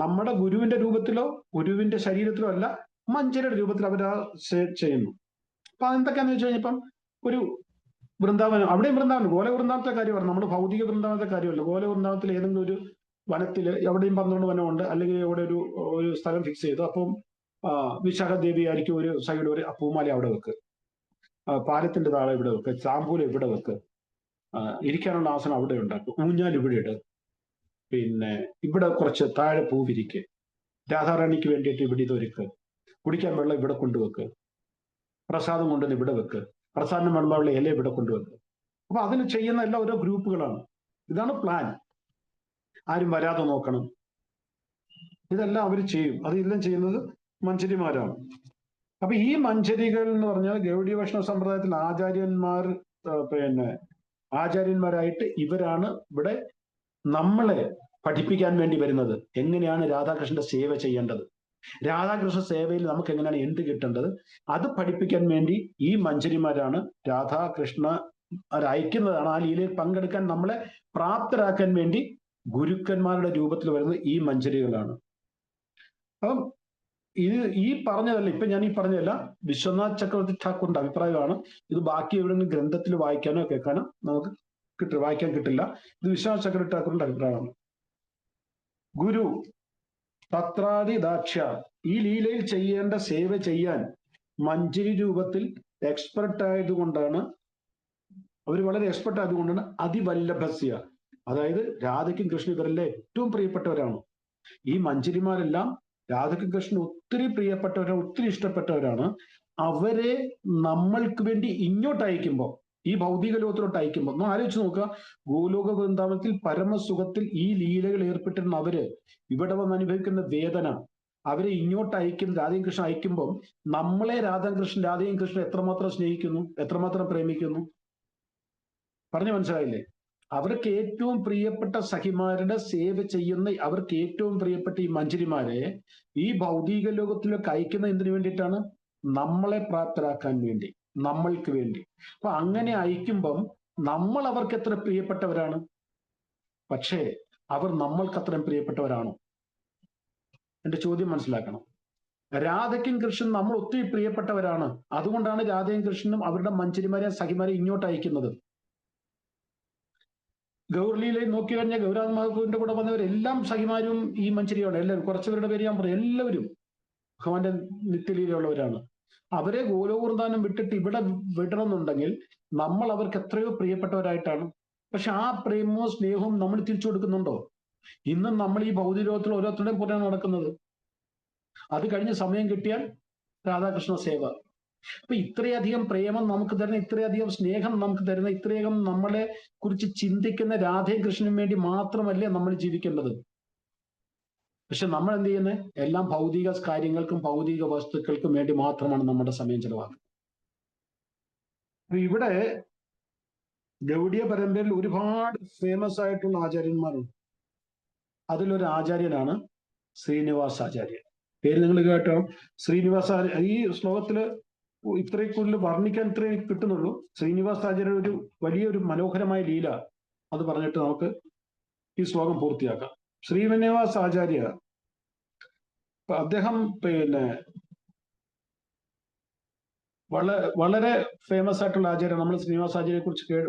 നമ്മുടെ ഗുരുവിന്റെ രൂപത്തിലോ ഗുരുവിന്റെ ശരീരത്തിലോ അല്ല, മഞ്ചരിയുടെ രൂപത്തിൽ അവർ ചെയ്യുന്നു. അപ്പൊ അതെന്തൊക്കെയാന്ന് വെച്ച് കഴിഞ്ഞപ്പം ഒരു വൃന്ദാവനം, അവിടെയും വൃന്ദാവനം, ഗോല വൃന്ദാവനത്തെ കാര്യം പറഞ്ഞു. നമ്മൾ ഭൗതിക വൃന്ദാവനത്തെ കാര്യമല്ല. ഗോല വൃന്ദാവനത്തിൽ ഏതെങ്കിലും ഒരു വനത്തില്, എവിടെയും 12 വനമുണ്ട്, അല്ലെങ്കിൽ എവിടെ ഒരു സ്ഥലം ഫിക്സ് ചെയ്തു. അപ്പം വിശാഖദേവി ആയിരിക്കും ഒരു സൈഡ്, ഒരു പൂമാല അവിടെ വെക്ക്, പാലത്തിന്റെ താഴെ ഇവിടെ വെക്ക്, ചാമ്പൂല ഇവിടെ വെക്ക്, ഇരിക്കാനുള്ള ആസനം അവിടെ ഉണ്ടാക്കും, ഊഞ്ഞാൽ ഇവിടെ ഇട്, പിന്നെ ഇവിടെ കുറച്ച് താഴെ പൂവിരിക്ക്, രാധാറാണിക്ക് വേണ്ടിയിട്ട് ഇവിടെ ഇതൊരുക്ക്, കുടിക്കാൻ വെള്ളം ഇവിടെ കൊണ്ടുവെക്ക്, പ്രസാദം കൊണ്ടുവന്ന് ഇവിടെ വെക്ക്, പ്രസാദം വെള്ളമുള്ള ഇല ഇവിടെ കൊണ്ടുവെക്ക്. അപ്പൊ അതിന് ചെയ്യുന്ന എല്ലാം ഓരോ ഗ്രൂപ്പുകളാണ്. ഇതാണ് പ്ലാൻ. ആരും വരാതെ നോക്കണം. ഇതെല്ലാം അവർ ചെയ്യും. അതെല്ലാം ചെയ്യുന്നത് മഞ്ചരിമാരാണ്. അപ്പൊ ഈ മഞ്ചരികൾ എന്ന് പറഞ്ഞാൽ ഗൗഡീയ വൈഷ്ണവ സമ്പ്രദായത്തിൽ ആചാര്യന്മാർ, ആചാര്യന്മാരായിട്ട് ഇവരാണ് ഇവിടെ നമ്മളെ പഠിപ്പിക്കാൻ വേണ്ടി വരുന്നത്. എങ്ങനെയാണ് രാധാകൃഷ്ണന്റെ സേവ ചെയ്യേണ്ടത്, രാധാകൃഷ്ണ സേവയിൽ നമുക്ക് എങ്ങനെയാണ് എന്ത് കിട്ടേണ്ടത്, അത് പഠിപ്പിക്കാൻ വേണ്ടി ഈ മഞ്ചരിമാരാണ് രാധാകൃഷ്ണ അയക്കുന്നതാണ്. ആ ലീലയിൽ പങ്കെടുക്കാൻ നമ്മളെ പ്രാപ്തരാക്കാൻ വേണ്ടി ഗുരുക്കന്മാരുടെ രൂപത്തിൽ വരുന്നത് ഈ മഞ്ചരികളാണ്. അപ്പം ഈ പറഞ്ഞതല്ല, ഇപ്പൊ ഞാൻ ഈ പറഞ്ഞതല്ല, വിശ്വനാഥ് ചക്രവർത്തി ഠാക്കൂറിന്റെ അഭിപ്രായമാണ്. ഇത് ബാക്കി എവിടെയെങ്കിലും ഗ്രന്ഥത്തിൽ വായിക്കാനോ കേൾക്കാനോ നമുക്ക് വായിക്കാൻ കിട്ടില്ല. ഇത് വിശ്വനാഥ് ചക്രവർത്തി ഠാക്കൂറിന്റെ അഭിപ്രായമാണ്. ഗുരു തത്രാദി ദാക്ഷ്യ, ഈ ലീലയിൽ ചെയ്യേണ്ട സേവ ചെയ്യാൻ മഞ്ചരി രൂപത്തിൽ എക്സ്പെർട്ട് ആയതുകൊണ്ടാണ്, അവർ വളരെ എക്സ്പെർട്ട് ആയതുകൊണ്ടാണ് അതിവല്ലഭസ്യ, അതായത് രാധയ്ക്കും കൃഷ്ണൻ ഇവരെല്ലാം ഏറ്റവും പ്രിയപ്പെട്ടവരാണ്. ഈ മഞ്ചരിമാരെല്ലാം രാധയ്ക്കും കൃഷ്ണൻ ഒത്തിരി പ്രിയപ്പെട്ടവരാണ്, ഒത്തിരി ഇഷ്ടപ്പെട്ടവരാണ്. അവരെ നമ്മൾക്ക് വേണ്ടി ഇങ്ങോട്ട് അയക്കുമ്പോൾ, ഈ ഭൗതിക ലോകത്തിലോട്ട് അയക്കുമ്പോൾ, ഒന്ന് ആലോചിച്ച് നോക്കുക. ഗോലോക വൃന്ദാവനത്തിൽ പരമസുഖത്തിൽ ഈ ലീലകൾ ഏർപ്പെട്ടിരുന്ന അവര് ഇവിടെ വന്ന് അനുഭവിക്കുന്ന വേദന, അവരെ ഇങ്ങോട്ട് അയക്കും, രാധയും കൃഷ്ണൻ അയക്കുമ്പോൾ നമ്മളെ രാധയും കൃഷ്ണൻ എത്രമാത്രം സ്നേഹിക്കുന്നു, എത്രമാത്രം പ്രേമിക്കുന്നു, പറഞ്ഞു മനസ്സിലായില്ലേ? അവർക്ക് ഏറ്റവും പ്രിയപ്പെട്ട സഖിമാരുടെ സേവ ചെയ്യുന്ന, അവർക്ക് ഏറ്റവും പ്രിയപ്പെട്ട ഈ മഞ്ചരിമാരെ ഈ ഭൗതിക ലോകത്തിലേക്ക് അയക്കുന്ന എന്തിനു വേണ്ടിയിട്ടാണ്? നമ്മളെ പ്രാപ്തരാക്കാൻ വേണ്ടി, നമ്മൾക്ക് വേണ്ടി. അപ്പൊ അങ്ങനെ അയക്കുമ്പം നമ്മൾ അവർക്ക് എത്ര പ്രിയപ്പെട്ടവരാണ്? പക്ഷേ അവർ നമ്മൾക്ക് അത്രയും പ്രിയപ്പെട്ടവരാണോ? എന്റെ ചോദ്യം മനസ്സിലാക്കണം. രാധയ്ക്കും കൃഷ്ണൻ നമ്മൾ ഒത്തിരി പ്രിയപ്പെട്ടവരാണ്. അതുകൊണ്ടാണ് രാധയും കൃഷ്ണനും അവരുടെ മഞ്ചരിമാരെ സഖിമാരെ ഇങ്ങോട്ട് അയക്കുന്നത്. ഗൗർലീലയിൽ നോക്കി കഴിഞ്ഞാൽ ഗൗരാംഗ മഹാപ്രഭുവിന്റെ കൂടെ വന്നവരെല്ലാം സഖിമാരും ഈ മഞ്ചരിയാണ്. എല്ലാവരും, കുറച്ചുപേരുടെ പേര് ഞാൻ പറയും, എല്ലാവരും ഭഗവാന്റെ നിത്യലീലയുള്ളവരാണ്. അവരെ ഗോലോകവൃന്ദാവനം വിട്ടിട്ട് ഇവിടെ വിടണമെന്നുണ്ടെങ്കിൽ നമ്മൾ അവർക്ക് എത്രയോ പ്രിയപ്പെട്ടവരായിട്ടാണ്. പക്ഷെ ആ പ്രേമവും സ്നേഹവും നമ്മൾ തിരിച്ചു കൊടുക്കുന്നുണ്ടോ? ഇന്നും നമ്മൾ ഈ ഭൗതിക ലോകത്തിൽ ഓരോരുത്തരുടെയും പുറകെ നടക്കുന്നത്. അത് കഴിഞ്ഞ് സമയം കിട്ടിയാൽ രാധാകൃഷ്ണ സേവ. അപ്പൊ ഇത്രയധികം പ്രേമം നമുക്ക് തരുന്ന, ഇത്രയധികം സ്നേഹം നമുക്ക് തരുന്ന, ഇത്രയധികം നമ്മളെ കുറിച്ച് ചിന്തിക്കുന്ന രാധയും കൃഷ്ണനും വേണ്ടി മാത്രമല്ലേ നമ്മൾ ജീവിക്കേണ്ടത്? പക്ഷെ നമ്മൾ എന്ത് ചെയ്യുന്നത്? എല്ലാം ഭൗതിക കാര്യങ്ങൾക്കും ഭൗതിക വസ്തുക്കൾക്കും വേണ്ടി മാത്രമാണ് നമ്മുടെ സമയം ചെലവാക്കുന്നത്. ഇവിടെ ഗൗഡിയ പരമ്പരയിൽ ഒരുപാട് ഫേമസ് ആയിട്ടുള്ള ആചാര്യന്മാരുണ്ട്. അതിലൊരു ആചാര്യനാണ് ശ്രീനിവാസ് ആചാര്യൻ. പേര് നിങ്ങൾ കേട്ടോ, ശ്രീനിവാസ. ഈ ശ്ലോകത്തില് ഇത്രയും കൂടുതൽ വർണ്ണിക്കാൻ ഇത്രയും കിട്ടുന്നുള്ളൂ. ശ്രീനിവാസ ആചാര്യ ഒരു വലിയൊരു മനോഹരമായ ലീല അത് പറഞ്ഞിട്ട് നമുക്ക് ഈ ശ്ലോകം പൂർത്തിയാക്കാം. ശ്രീനിവാസ ആചാര്യ, അദ്ദേഹം വളരെ ഫേമസ് ആയിട്ടുള്ള ആചാര്യ. നമ്മൾ ശ്രീനിവാസ ആചാര്യയെ കുറിച്ച്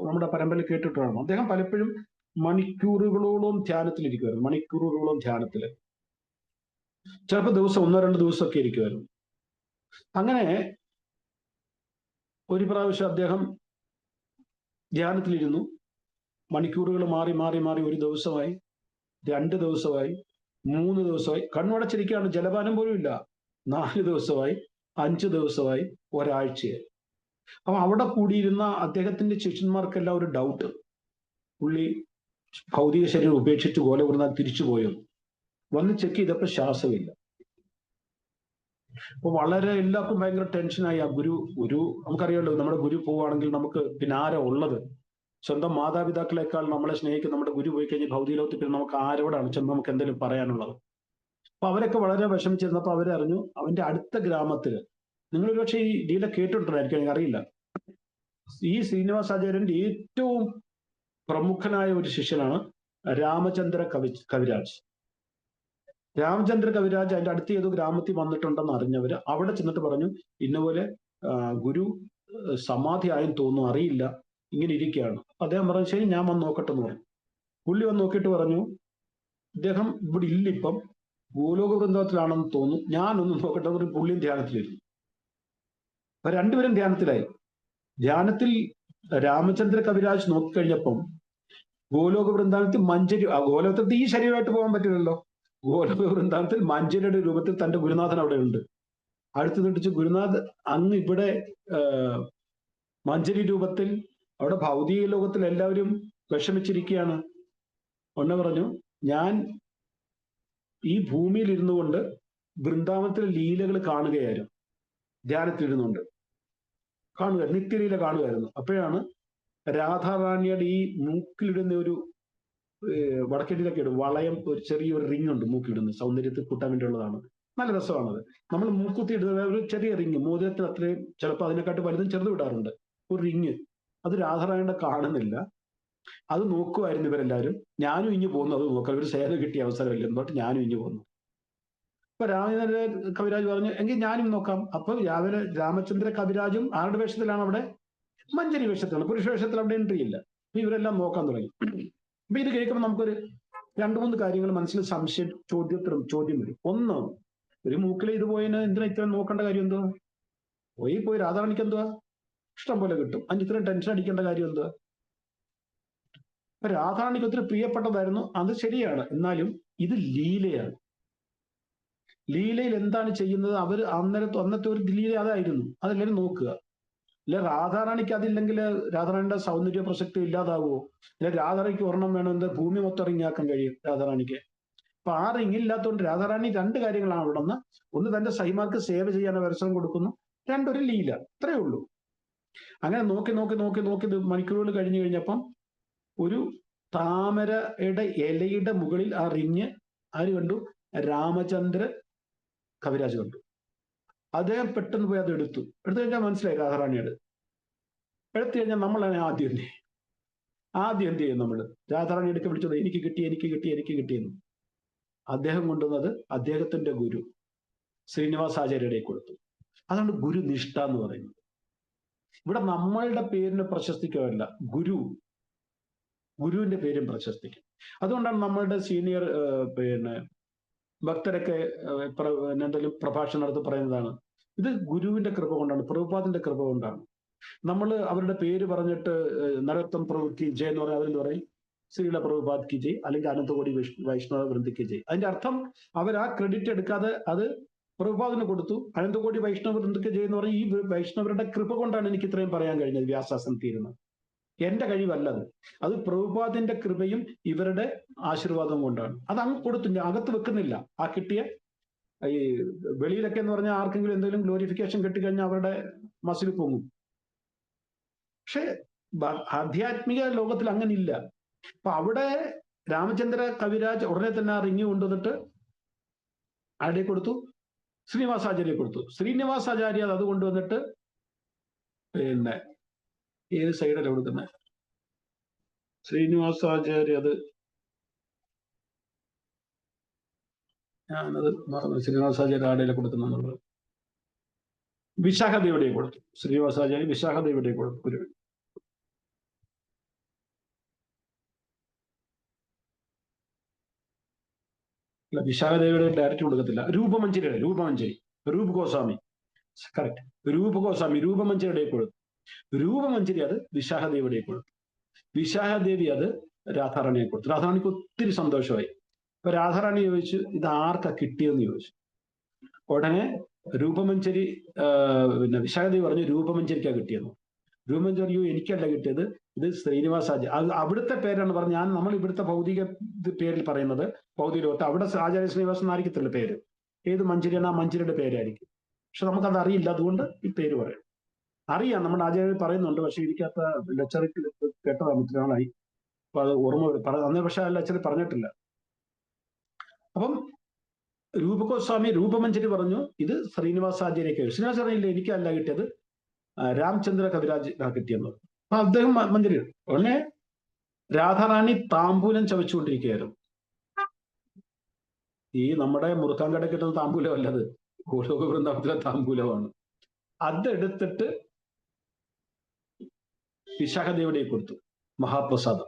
നമ്മുടെ പരമ്പരയിൽ കേട്ടിട്ടാണ്. അദ്ദേഹം പലപ്പോഴും മണിക്കൂറുകളോളം ധ്യാനത്തിലിരിക്കുമായിരുന്നു. മണിക്കൂറുകളോളം ധ്യാനത്തില്, ചിലപ്പോൾ ദിവസം 1-2 ദിവസമൊക്കെ ഇരിക്കുമായിരുന്നു. അങ്ങനെ ഒരു പ്രാവശ്യം അദ്ദേഹം ധ്യാനത്തിലിരുന്നു. മണിക്കൂറുകൾ മാറി മാറി മാറി 1 ദിവസമായി, 2 ദിവസമായി, 3 ദിവസമായി, കണ്ണുടച്ചിരിക്കുകയാണ്, ജലപാനം പോലും ഇല്ല. 4 ദിവസമായി, 5 ദിവസമായി, ഒരാഴ്ചയായി. അപ്പൊ അവിടെ കൂടിയിരുന്ന അദ്ദേഹത്തിന്റെ ശിഷ്യന്മാർക്കെല്ലാം ഒരു ഡൗട്ട്, പുള്ളി ഭൗതിക ശരീരം ഉപേക്ഷിച്ച് ഗോലവൃന്ദാവനം തിരിച്ചു പോയോ? വന്ന് ചെക്ക് ചെയ്തപ്പോൾ ശ്വാസമില്ല. അപ്പൊ വളരെ എല്ലാവർക്കും ഭയങ്കര ടെൻഷനായി. ആ ഗുരു നമുക്കറിയാമല്ലോ, നമ്മുടെ ഗുരു പോവുകയാണെങ്കിൽ നമുക്ക് പിന്നെ ആരാ ഉള്ളത്? സ്വന്തം മാതാപിതാക്കളെക്കാൾ നമ്മളെ സ്നേഹിക്കുന്ന നമ്മുടെ ഗുരു പോയി കഴിഞ്ഞ് ഭൗതിക ലോകത്തിൽ പിന്നെ നമുക്ക് ആരോടാണ് ചെന്ന് നമുക്ക് എന്തെങ്കിലും പറയാനുള്ളത്? അപ്പൊ അവരൊക്കെ വളരെ വിഷമിച്ചിരുന്നപ്പോൾ അവരറിഞ്ഞു അവന്റെ അടുത്ത ഗ്രാമത്തില്, നിങ്ങൾ ഒരുപക്ഷെ ഈ ഡീലെ കേട്ടിട്ടുണ്ടായിരിക്കും, എനിക്ക് അറിയില്ല, ഈ ശ്രീനിവാസാചാര്യന്റെ ഏറ്റവും പ്രമുഖനായ ഒരു ശിഷ്യനാണ് രാമചന്ദ്ര കവിരാജ്. രാമചന്ദ്ര കവിരാജ് അതിന്റെ അടുത്ത് ഏതോ ഗ്രാമത്തിൽ വന്നിട്ടുണ്ടെന്ന് അറിഞ്ഞവര് അവിടെ ചെന്നിട്ട് പറഞ്ഞു, ഇന്നപോലെ ഗുരു സമാധിയായെന്ന് തോന്നുന്നു, അറിയില്ല, ഇങ്ങനെ ഇരിക്കുകയാണ്. അദ്ദേഹം പറഞ്ഞു ശരി ഞാൻ വന്ന് നോക്കട്ടെ എന്ന് പറഞ്ഞു. പുള്ളി വന്ന് നോക്കിയിട്ട് പറഞ്ഞു, ഇദ്ദേഹം ഇവിടെ ഇല്ലിപ്പം, ഭൂലോക വൃന്ദത്തിലാണെന്ന് തോന്നുന്നു, ഞാനൊന്ന് നോക്കട്ടെ എന്ന് പറഞ്ഞ് പുള്ളിയും ധ്യാനത്തിലിരുന്നു. അപ്പൊ രണ്ടുപേരും ധ്യാനത്തിലായി. ധ്യാനത്തിൽ രാമചന്ദ്ര കവിരാജ് നോക്കിക്കഴിഞ്ഞപ്പം ഗോലോക വൃന്ദാവനത്തിൽ മഞ്ചരി, ഗോലോകത്തിൽ ഈ ശരീരമായിട്ട് പോകാൻ പറ്റില്ലല്ലോ, ഗോലോക വൃന്ദാവനത്തിൽ മഞ്ചരിയുടെ രൂപത്തിൽ തന്റെ ഗുരുനാഥൻ അവിടെ ഉണ്ട്. അടുത്ത് നിട്ടിച്ച് ഗുരുനാഥ് അങ്ങ് ഇവിടെ മഞ്ചരി രൂപത്തിൽ, അവിടെ ഭൗതിക ലോകത്തിൽ എല്ലാവരും വിഷമിച്ചിരിക്കുകയാണ്. ഒന്ന് പറഞ്ഞു, ഞാൻ ഈ ഭൂമിയിൽ ഇരുന്നു കൊണ്ട് വൃന്ദാവനത്തിലെ ലീലകൾ കാണുകയായിരുന്നു, ധ്യാനത്തിലിരുന്നുകൊണ്ട് കാണുക, നിത്യലീല കാണുകയായിരുന്നു. അപ്പോഴാണ് രാധാറാണിയുടെ ഈ മൂക്കിലിടുന്ന ഒരു വടക്കേണ്ടിലൊക്കെ ഇടും വളയം, ഒരു ചെറിയൊരു റിങ് ഉണ്ട് മൂക്കിലിടുന്നത്, സൗന്ദര്യത്തിൽ കൂട്ടാൻ വേണ്ടിയുള്ളതാണ്, നല്ല രസമാണത്. നമ്മൾ മൂക്കുത്തി ഇടുന്ന ഒരു ചെറിയ റിങ്, മോതിരത്തിന് അത്രയും, ചിലപ്പോൾ അതിനെക്കാട്ട് വലുതും ചെറുതും ഇടാറുണ്ട്, ഒരു റിങ്. അത് രാധാറാണിയുടെ കാണുന്നില്ല. അത് നോക്കുമായിരുന്നു ഇവരെല്ലാവരും. ഞാനും ഇഞ്ഞു പോകുന്നു അത് നോക്കാം, ഒരു സേന കിട്ടിയ അവസരമില്ല എന്നിട്ട് ഞാനും ഇഞ്ഞു പോകുന്നു. അപ്പൊ രാമചന്ദ്ര കവിരാജ് പറഞ്ഞു എങ്കിൽ ഞാനും നോക്കാം. അപ്പൊ രാമചന്ദ്ര കവിരാജും ആരുടെ വേഷത്തിലാണ് അവിടെ? മഞ്ചരി വേഷത്തിലാണ്, പുരുഷ വേഷത്തിൽ അവിടെ എൻട്രി ഇല്ല. അപ്പൊ ഇവരെല്ലാം നോക്കാൻ തുടങ്ങി. അപ്പൊ ഇത് കേൾക്കുമ്പോൾ നമുക്കൊരു 2-3 കാര്യങ്ങൾ മനസ്സിൽ ചോദ്യം വരും. ഒന്ന്, ഒരു മൂക്കിലെ ഇത് പോയതിന് എന്തിനാ ഇത്രയും നോക്കേണ്ട കാര്യം എന്തുവാ? പോയി രാധാറാണിക്ക് എന്തുവാ, ഇഷ്ടം പോലെ കിട്ടും, അതിന് ഇത്രയും ടെൻഷൻ അടിക്കേണ്ട കാര്യം എന്തുവാ? രാധാറാണിക്ക് ഒത്തിരി പ്രിയപ്പെട്ടതായിരുന്നു, അത് ശരിയാണ്. എന്നാലും ഇത് ലീലയാണ്. ലീലയിൽ എന്താണ് ചെയ്യുന്നത്? അന്നത്തെ ഒരു ലീല അതായിരുന്നു, അതെല്ലാവരും നോക്കുക. അല്ലെ രാധാറാണിക്ക് അതില്ലെങ്കിൽ രാധാറാണിയുടെ സൗന്ദര്യ പ്രസക്തി ഇല്ലാതാവുമോ? അല്ലെ രാധാറാണിക്ക് ഒരെണ്ണം വേണം, എന്താ ഭൂമി മൊത്തം റിങ്ങാക്കാൻ കഴിയും രാധാറാണിക്ക്? അപ്പൊ ആ റിങ്ങില്ലാത്തതുകൊണ്ട് രാധാറാണി 2 കാര്യങ്ങളാണ് ഉണ്ടെന്ന്. ഒന്ന്, തന്റെ സഹിമാർക്ക് സേവ ചെയ്യാൻ അവസരം കൊടുക്കുന്നു. 2, ഒരു ലീല. ഇത്രയേ ഉള്ളൂ. അങ്ങനെ നോക്കി മണിക്കൂറുകൾ കഴിഞ്ഞു കഴിഞ്ഞപ്പം ഒരു താമരയുടെ ഇലയുടെ മുകളിൽ ആ റിങ് ആര് കണ്ടു? രാമചന്ദ്ര കവിരാജ് കണ്ടു. അദ്ദേഹം പെട്ടെന്ന് പോയി അത് എടുത്തു കഴിഞ്ഞാൽ മനസ്സിലായി രാധാറാണിയോട്. എടുത്തു കഴിഞ്ഞാൽ നമ്മളാണ് ആദ്യം എന്ത് ചെയ്യും? നമ്മൾ രാധാറാണി എടുക്ക വിളിച്ചത് എനിക്ക് കിട്ടിയെന്ന്. അദ്ദേഹം കൊണ്ടുവന്നത് അദ്ദേഹത്തിന്റെ ഗുരു ശ്രീനിവാസാചാര്യരുടെ കൊടുത്തു. അതാണ് ഗുരു നിഷ്ഠ എന്ന് പറയുന്നത്. ഇവിടെ നമ്മളുടെ പേരിന് പ്രശസ്തിക്കല്ല, ഗുരുവിന്റെ പേരും പ്രശസ്തിക്കും. അതുകൊണ്ടാണ് നമ്മളുടെ സീനിയർ ഭക്തരൊക്കെ എന്തെങ്കിലും പ്രഭാഷണം നടത്തി പറയുന്നതാണ്, ഇത് ഗുരുവിന്റെ കൃപ കൊണ്ടാണ്, പ്രഭുപാദിന്റെ കൃപ കൊണ്ടാണ്. നമ്മൾ അവരുടെ പേര് പറഞ്ഞിട്ട് നരോത്തം പ്രഭു കി ജയ് എന്ന് പറഞ്ഞാൽ അവരെന്ത് പറയും? ശ്രീല പ്രഭുപാദ് കി ജയ്, അല്ലെങ്കിൽ അനന്തകോടി വൈഷ്ണവ വൃന്ദയ്ക്ക് ജയ്. അതിന്റെ അർത്ഥം അവർ ആ ക്രെഡിറ്റ് എടുക്കാതെ അത് പ്രഭുപാദിന് കൊടുത്തു. അനന്തകോടി വൈഷ്ണവ വൃന്ദയ്ക്ക് ജയ് എന്ന് പറഞ്ഞാൽ ഈ വൈഷ്ണവരുടെ കൃപ കൊണ്ടാണ് എനിക്ക് ഇത്രയും പറയാൻ കഴിഞ്ഞത്, വ്യാസാസനം തീരുന്നത്. എന്റെ കഴിവല്ലത്, അത് പ്രഭുപാദിന്റെ കൃപയും ഇവരുടെ ആശീർവാദം കൊണ്ടാണ്. അത് അങ്ങ് കൊടുത്തു, ഞാൻ അകത്ത് വെക്കുന്നില്ല. ആ കിട്ടിയ ഈ വെളിയിലൊക്കെ എന്ന് പറഞ്ഞാൽ ആർക്കെങ്കിലും എന്തെങ്കിലും ഗ്ലോറിഫിക്കേഷൻ കിട്ടിക്കഴിഞ്ഞാൽ അവരുടെ മസിൽ പൊങ്ങും. പക്ഷെ ആധ്യാത്മിക ലോകത്തിൽ അങ്ങനെ ഇല്ല. അപ്പൊ അവിടെ രാമചന്ദ്ര കവിരാജ് ഉടനെ തന്നെ ആ റിങ് കൊണ്ടുവന്നിട്ട് ആരുടെ കൊടുത്തു? ശ്രീനിവാസാചാര്യ കൊടുത്തു. ശ്രീനിവാസാചാര്യ അത് കൊണ്ടുവന്നിട്ട് ഏത് സൈഡല്ല കൊടുക്കുന്നത്? ശ്രീനിവാസാചാര്യ അത് ഞാനത് മറന്നു. ശ്രീനിവാസാചാര്യ ആടയിലെ കൊടുക്കുന്നുള്ളത് വിശാഖദേവിടെ കൊടുത്തു. ശ്രീനിവാസാചാര്യ വിശാഖദേവിടെ കൊടുത്തു. ഒരു വിശാഖദേവിടെ ഡയറക്റ്റ് കൊടുക്കത്തില്ല, രൂപ ഗോസ്വാമി, കറക്റ്റ്, രൂപമഞ്ചരിയുടെ കൊടുത്തു. രൂപമഞ്ചരി അത് വിശാഖദേവിയുടെ കൊടുത്തു. വിശാഖദേവി അത് രാധാറാണിയെ കൊടുത്തു. രാധാറാണിക്ക് ഒത്തിരി സന്തോഷമായി. അപ്പൊ രാധാറാണി ചോദിച്ചു, ഇത് ആർക്കാ കിട്ടിയെന്ന് ചോദിച്ചു. ഉടനെ രൂപമഞ്ചരി വിശാഖദേവി പറഞ്ഞു രൂപമഞ്ചരിക്കാ കിട്ടിയെന്ന്. രൂപമഞ്ചരി പറഞ്ഞു എനിക്കല്ല കിട്ടിയത്, ഇത് ശ്രീനിവാസാചാര്യ. അത് അവിടുത്തെ പേരാണ് പറഞ്ഞത്. നമ്മൾ ഇവിടുത്തെ ഭൗതിക പേരിൽ പറയുന്നത് ഭൗതിക ലോകത്ത്, അവിടെ ആചാര്യ ശ്രീനിവാസൻ ആയിരിക്കത്തില്ല പേര്. ഏത് മഞ്ചരിയാണ് ആ മഞ്ചരിയുടെ പേരായിരിക്കും. പക്ഷെ നമുക്കത് അറിയില്ല, അതുകൊണ്ട് ഈ പേര് പറയും. അറിയാം, നമ്മുടെ ആചാര്യർ പറയുന്നുണ്ട്, പക്ഷെ എനിക്കത്ത ലെക്ചറിൽ കേട്ടതാണ് ഒത്തിരി നാളായി, അപ്പൊ അത് ഓർമ്മ അന്ന് പക്ഷെ ആ ലെക്ചറിൽ പറഞ്ഞിട്ടില്ല. അപ്പം രൂപഗോസ്വാമി രൂപമഞ്ചരി പറഞ്ഞു ഇത് ശ്രീനിവാസാചാര്യക്ക്. ശ്രീനിവാസാചാര്യ എനിക്കല്ല കിട്ടിയത്, രാമചന്ദ്ര കവിരാജ് കിട്ടിയെന്ന്. അപ്പൊ അദ്ദേഹം മഞ്ചരി. ഉടനെ രാധാറാണി താമ്പൂലം ചവച്ചുകൊണ്ടിരിക്കുകയായിരുന്നു. ഈ നമ്മുടെ മുറുക്കാൻകട കിട്ടുന്ന താമ്പൂലം അല്ലത്, ഗോലോക വൃന്ദാവനത്തിലെ താമ്പൂലമാണ്. അതെടുത്തിട്ട് വിശാഖദേവിയുടെ കൊടുത്തു, മഹാപ്രസാദം.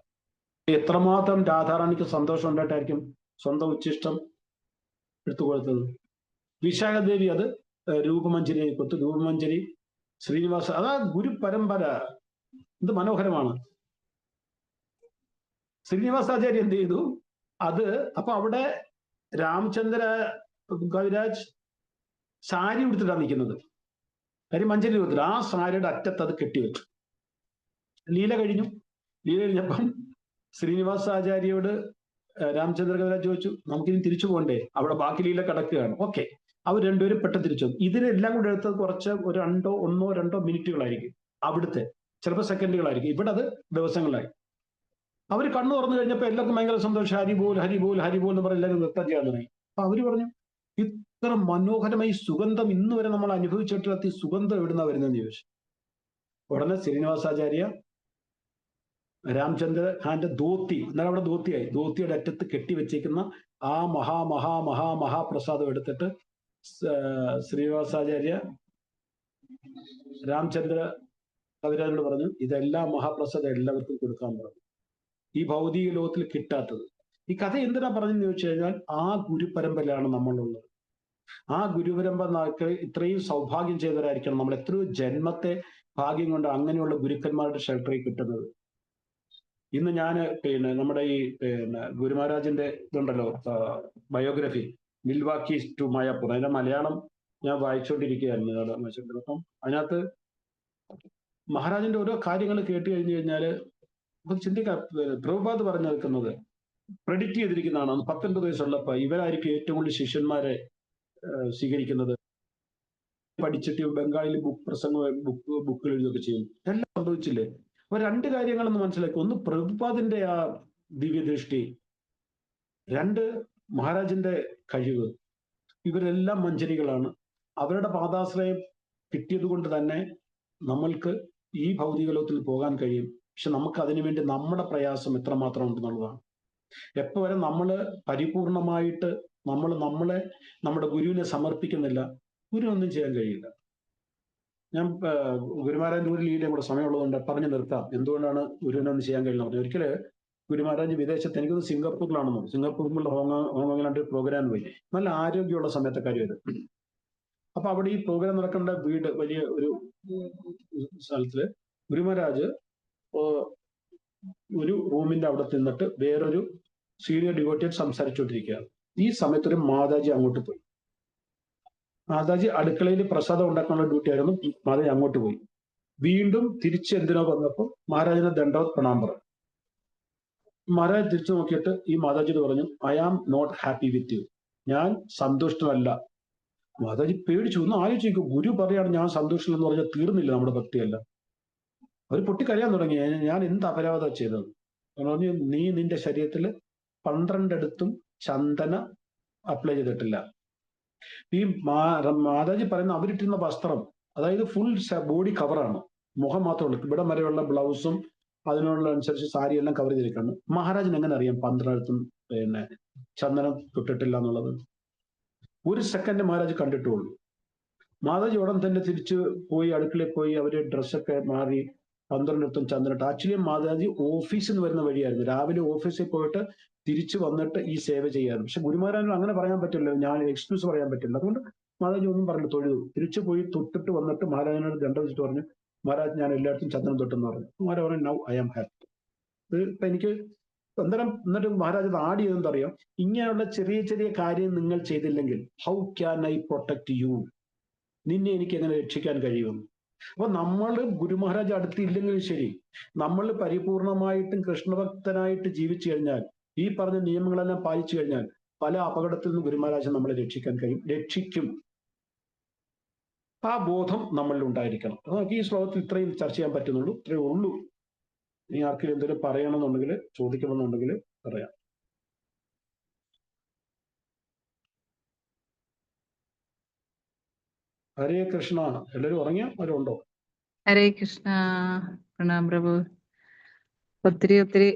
എത്രമാത്രം രാധാറാണിക്ക് സന്തോഷം ഉണ്ടായിട്ടായിരിക്കും സ്വന്തം ഉച്ചിഷ്ടം എടുത്തു കൊടുത്തത്. വിശാഖദേവി അത് രൂപമഞ്ചരിയെ കൊടുത്തു. രൂപമഞ്ചരി ശ്രീനിവാസ, അതാ ഗുരു പരമ്പര. ഇത് മനോഹരമാണ്. ശ്രീനിവാസാചാര്യ എന്ത് ചെയ്തു അത്? അപ്പൊ അവിടെ രാമചന്ദ്ര കവിരാജ് സാരി ഉടുത്തിട്ടാണ് നിൽക്കുന്നത്, കാര്യം മഞ്ചരി കൊടുത്തിട്ട്. ആ സാരിയുടെ അറ്റത്ത് അത് കെട്ടിവെച്ചു. ലീല കഴിഞ്ഞു. ലീല കഴിഞ്ഞപ്പം ശ്രീനിവാസാചാര്യയോട് രാമചന്ദ്ര കവിരാജ് ചോദിച്ചു, നമുക്കിനി തിരിച്ചു പോകണ്ടേ, അവിടെ ബാക്കി ലീല കിടക്കുകയാണ്. ഓക്കെ, അവർ രണ്ടുപേരും പെട്ടെന്ന് തിരിച്ചു. ഇതിനെല്ലാം കൂടെ എടുത്തത് കുറച്ച് ഒരു ഒന്നോ രണ്ടോ മിനിറ്റുകളായിരിക്കും, അവിടുത്തെ ചിലപ്പോൾ സെക്കൻഡുകളായിരിക്കും, ഇവിടെ അത് ദിവസങ്ങളായി. അവർ കണ്ണു തുറന്നു കഴിഞ്ഞപ്പോൾ എല്ലാവർക്കും ഭയങ്കര സന്തോഷം. ഹരിബോൽ ഹരിബോൽ ഹരിബോൽ എന്ന് പറഞ്ഞ് എല്ലാവരും നൃത്തം ചെയ്യാൻ തുടങ്ങി. അപ്പൊ അവര് പറഞ്ഞു, ഇത്ര മനോഹരമായി സുഗന്ധം ഇന്ന് വരെ നമ്മൾ അനുഭവിച്ചിട്ടില്ലാത്ത ഈ സുഗന്ധം എവിടുന്നാ വരുന്നതെന്ന് ചോദിച്ചു. ഉടനെ ശ്രീനിവാസാചാര്യ രാമചന്ദ്ര ഖാന്റെ ധോത്തി, എന്നാൽ അവിടെ ധോത്തിയായി, ധോത്തിയുടെ അറ്റത്ത് കെട്ടിവെച്ചേക്കുന്ന ആ മഹാപ്രസാദം എടുത്തിട്ട് ശ്രീനിവാസാചാര്യ രാമചന്ദ്ര കവിരാജോട് പറഞ്ഞു, ഇതെല്ലാം മഹാപ്രസാദം എല്ലാവർക്കും കൊടുക്കാൻ പറഞ്ഞു, ഈ ഭൗതിക ലോകത്തിൽ കിട്ടാത്തത്. ഈ കഥ എന്തിനാ പറഞ്ഞെന്ന് ചോദിച്ചു കഴിഞ്ഞാൽ, ആ ഗുരുപരമ്പരയിലാണ് നമ്മളുള്ളത്. ആ ഗുരുപരമ്പര ഇത്രയും സൗഭാഗ്യം ചെയ്തവരായിരിക്കണം നമ്മൾ. എത്രയോ ജന്മത്തെ ഭാഗ്യം കൊണ്ട് അങ്ങനെയുള്ള ഗുരുക്കന്മാരുടെ ഷെൽട്ടറിൽ കിട്ടുന്നത്. ഇന്ന് ഞാൻ നമ്മുടെ ഈ ഗുരുമഹാരാജിന്റെ ഇതുണ്ടല്ലോ, ബയോഗ്രഫി മിൽവാക്കി ടു മായാപൂർ, അതിന്റെ മലയാളം ഞാൻ വായിച്ചുകൊണ്ടിരിക്കുകയായിരുന്നു. അപ്പം അതിനകത്ത് മഹാരാജിന്റെ ഓരോ കാര്യങ്ങൾ കേട്ട് കഴിഞ്ഞു കഴിഞ്ഞാല് നമുക്ക് ചിന്തിക്കാം. പ്രഭുപാദ് പറഞ്ഞു നിൽക്കുന്നത് പ്രെഡിക്റ്റ് ചെയ്തിരിക്കുന്നതാണ്. 19 വയസ്സുള്ളപ്പോ ഇവരായിരിക്കും ഏറ്റവും കൂടുതൽ ശിഷ്യന്മാരെ സ്വീകരിക്കുന്നത്. പഠിച്ചിട്ട് ബംഗാളിൽ ബുക്കുകൾ എഴുതുകയൊക്കെ ചെയ്യും. എല്ലാം സംഭവിച്ചില്ലേ? അപ്പൊ രണ്ട് കാര്യങ്ങളെന്ന് മനസ്സിലാക്കി. ഒന്ന്, പ്രഭുപാദിന്റെ ആ ദിവ്യദൃഷ്ടി. രണ്ട്, മഹാരാജിന്റെ കഴിവ്. ഇവരെല്ലാം മഞ്ചരികളാണ്. അവരുടെ പാദാശ്രയം കിട്ടിയത് കൊണ്ട് തന്നെ നമ്മൾക്ക് ഈ ഭൗതിക ലോകത്തിൽ പോകാൻ കഴിയും. പക്ഷെ നമുക്ക് അതിനുവേണ്ടി നമ്മുടെ പ്രയാസം എത്രമാത്രം ഉണ്ടെന്നുള്ളതാണ്. എപ്പോ വരെ നമ്മൾ പരിപൂർണമായിട്ട് നമ്മളെ നമ്മുടെ ഗുരുവിനെ സമർപ്പിക്കുന്നില്ല, ഗുരുവൊന്നും ചെയ്യാൻ കഴിയില്ല. ഞാൻ ഗുരുമഹാരാജ് ഒരു ലീലയും കൂടെ സമയമുള്ളതുകൊണ്ട് പറഞ്ഞു നിർത്താം. എന്തുകൊണ്ടാണ് ഗുരുവിനൊന്നും ചെയ്യാൻ കഴിയില്ല പറഞ്ഞു. ഒരിക്കല് ഗുരുമഹാരാജ് വിദേശത്ത്, എനിക്കൊന്ന് സിംഗപ്പൂരിലാണെന്നോ, സിംഗപ്പൂരിലുള്ള ഹോങ്കോങ്ങിലാണ്ട് പ്രോഗ്രാം പോയി. നല്ല ആരോഗ്യമുള്ള സമയത്തെ കാര്യം ഇത്. അപ്പൊ അവിടെ ഈ പ്രോഗ്രാം നടക്കേണ്ട വീട്, വലിയ ഒരു സ്ഥലത്തില് ഗുരുമഹാരാജ് ഒരു റൂമിന്റെ അവിടെ നിന്നിട്ട് വേറൊരു സീനിയർ ഡിവോട്ടിയായിട്ട് സംസാരിച്ചുകൊണ്ടിരിക്കുകയാണ്. ഈ സമയത്തൊരു മാതാജി അങ്ങോട്ട് പോയി. മാതാജി അടുക്കളയിൽ പ്രസാദം ഉണ്ടാക്കാനുള്ള ഡ്യൂട്ടി ആയിരുന്നു. മാതാജി അങ്ങോട്ട് പോയി. വീണ്ടും തിരിച്ച് എന്തിനോ വന്നപ്പോൾ മഹാരാജിനെ ദണ്ഡവത് പ്രണാം പറഞ്ഞു. മഹാരാജ് തിരിച്ചു നോക്കിയിട്ട് ഈ മാതാജിയോട് പറഞ്ഞു, I am not happy with you, ഞാൻ സന്തുഷ്ടമല്ല. മാതാജി പേടിച്ചു. ഒന്ന് ആലോചിക്കും, ഗുരു പറയാണ് ഞാൻ സന്തോഷമില്ലെന്ന് പറഞ്ഞാൽ തീർന്നില്ല നമ്മുടെ ഭക്തിയല്ല. അവർ പൊട്ടിക്കരയാൻ തുടങ്ങി. ഞാൻ എന്ത് അപരാധം ചെയ്തത്? പറഞ്ഞു, നീ നിന്റെ ശരീരത്തിൽ 12 ഇടത്തും ചന്ദന അപ്ലൈ ചെയ്തിട്ടില്ല. ഈ മാതാജി പറയുന്ന അവരിട്ടിരുന്ന വസ്ത്രം, അതായത് ഫുൾ ബോഡി കവറാണ്, മുഖം മാത്രമല്ല, ഇവിടെ വരെയുള്ള ബ്ലൗസും അതിനുള്ള അനുസരിച്ച് സാരി എല്ലാം കവർ ചെയ്തിരിക്കുകയാണ്. മഹാരാജിന് എങ്ങനെ അറിയാം 12 ഇടത്തും ചന്ദനം തൊട്ടിട്ടില്ല എന്നുള്ളത്? ഒരു സെക്കൻഡ് മഹാരാജ് കണ്ടിട്ടുള്ളൂ. മാതാജി ഉടൻ തന്നെ തിരിച്ചു പോയി അടുക്കളയിൽ പോയി അവര് ഡ്രസ്സൊക്കെ മാറി 12 ഇടത്തും ചന്ദനം. ആക്ച്വലി മാതാജി ഓഫീസിൽ നിന്ന് വരുന്ന വഴിയായിരുന്നു. രാവിലെ ഓഫീസിൽ പോയിട്ട് തിരിച്ചു വന്നിട്ട് ഈ സേവ ചെയ്യായിരുന്നു. പക്ഷെ ഗുരുമഹാരാജിന് അങ്ങനെ പറയാൻ പറ്റില്ല, ഞാൻ എക്സ്ക്യൂസ് പറയാൻ പറ്റില്ല. അതുകൊണ്ട് മഹാരാജ് ഒന്നും പറഞ്ഞു, തൊഴുതു. തിരിച്ചു പോയി തൊട്ടിട്ട് വന്നിട്ട് മഹാരാജനോട് ദണ്ഡം വെച്ചിട്ട് പറഞ്ഞു, മഹാരാജ് ഞാൻ എല്ലായിടത്തും ചന്ദനം തൊട്ടെന്ന് പറഞ്ഞു. മഹാരാജ് പറഞ്ഞു, നൗ ഐ ആം ഹാപ്പി. ഇപ്പൊ എനിക്ക് അന്നേരം എന്നിട്ട് മഹാരാജ് ആഡ് ചെയ്തെന്ന് അറിയാം, ഇങ്ങനെയുള്ള ചെറിയ ചെറിയ കാര്യം നിങ്ങൾ ചെയ്തില്ലെങ്കിൽ how can I protect U, നിന്നെ എനിക്ക് എങ്ങനെ രക്ഷിക്കാൻ കഴിയും? അപ്പൊ നമ്മൾ ഗുരു മഹാരാജ് അടുത്തില്ലെങ്കിലും ശരി, നമ്മൾ പരിപൂർണമായിട്ടും കൃഷ്ണഭക്തനായിട്ട് ജീവിച്ചു കഴിഞ്ഞാൽ, ഈ പറഞ്ഞ നിയമങ്ങളെല്ലാം പാലിച്ചു കഴിഞ്ഞാൽ പല അപകടത്തിൽ നിന്ന് ഗുരു മഹാരാജ് നമ്മളെ രക്ഷിക്കാൻ കഴിയും, രക്ഷിക്കും. ആ ബോധം നമ്മളിൽ ഉണ്ടായിരിക്കണം. നമുക്ക് ഈ ശ്ലോകത്തിൽ ഇത്രയും ചർച്ച ചെയ്യാൻ പറ്റുന്നുള്ളൂ, ഇത്രയേ ഉള്ളൂ. ഇനി ആർക്കും എന്തെങ്കിലും പറയണമെന്നുണ്ടെങ്കിൽ, ചോദിക്കണമെന്നുണ്ടെങ്കിൽ പറയാം. ഹരേ കൃഷ്ണ. എല്ലാവരും ഉറങ്ങിയ അവരുണ്ടോ? ഹരേ കൃഷ്ണ. പ്രണാം പ്രഭു. ഒത്തിരി ഒത്തിരി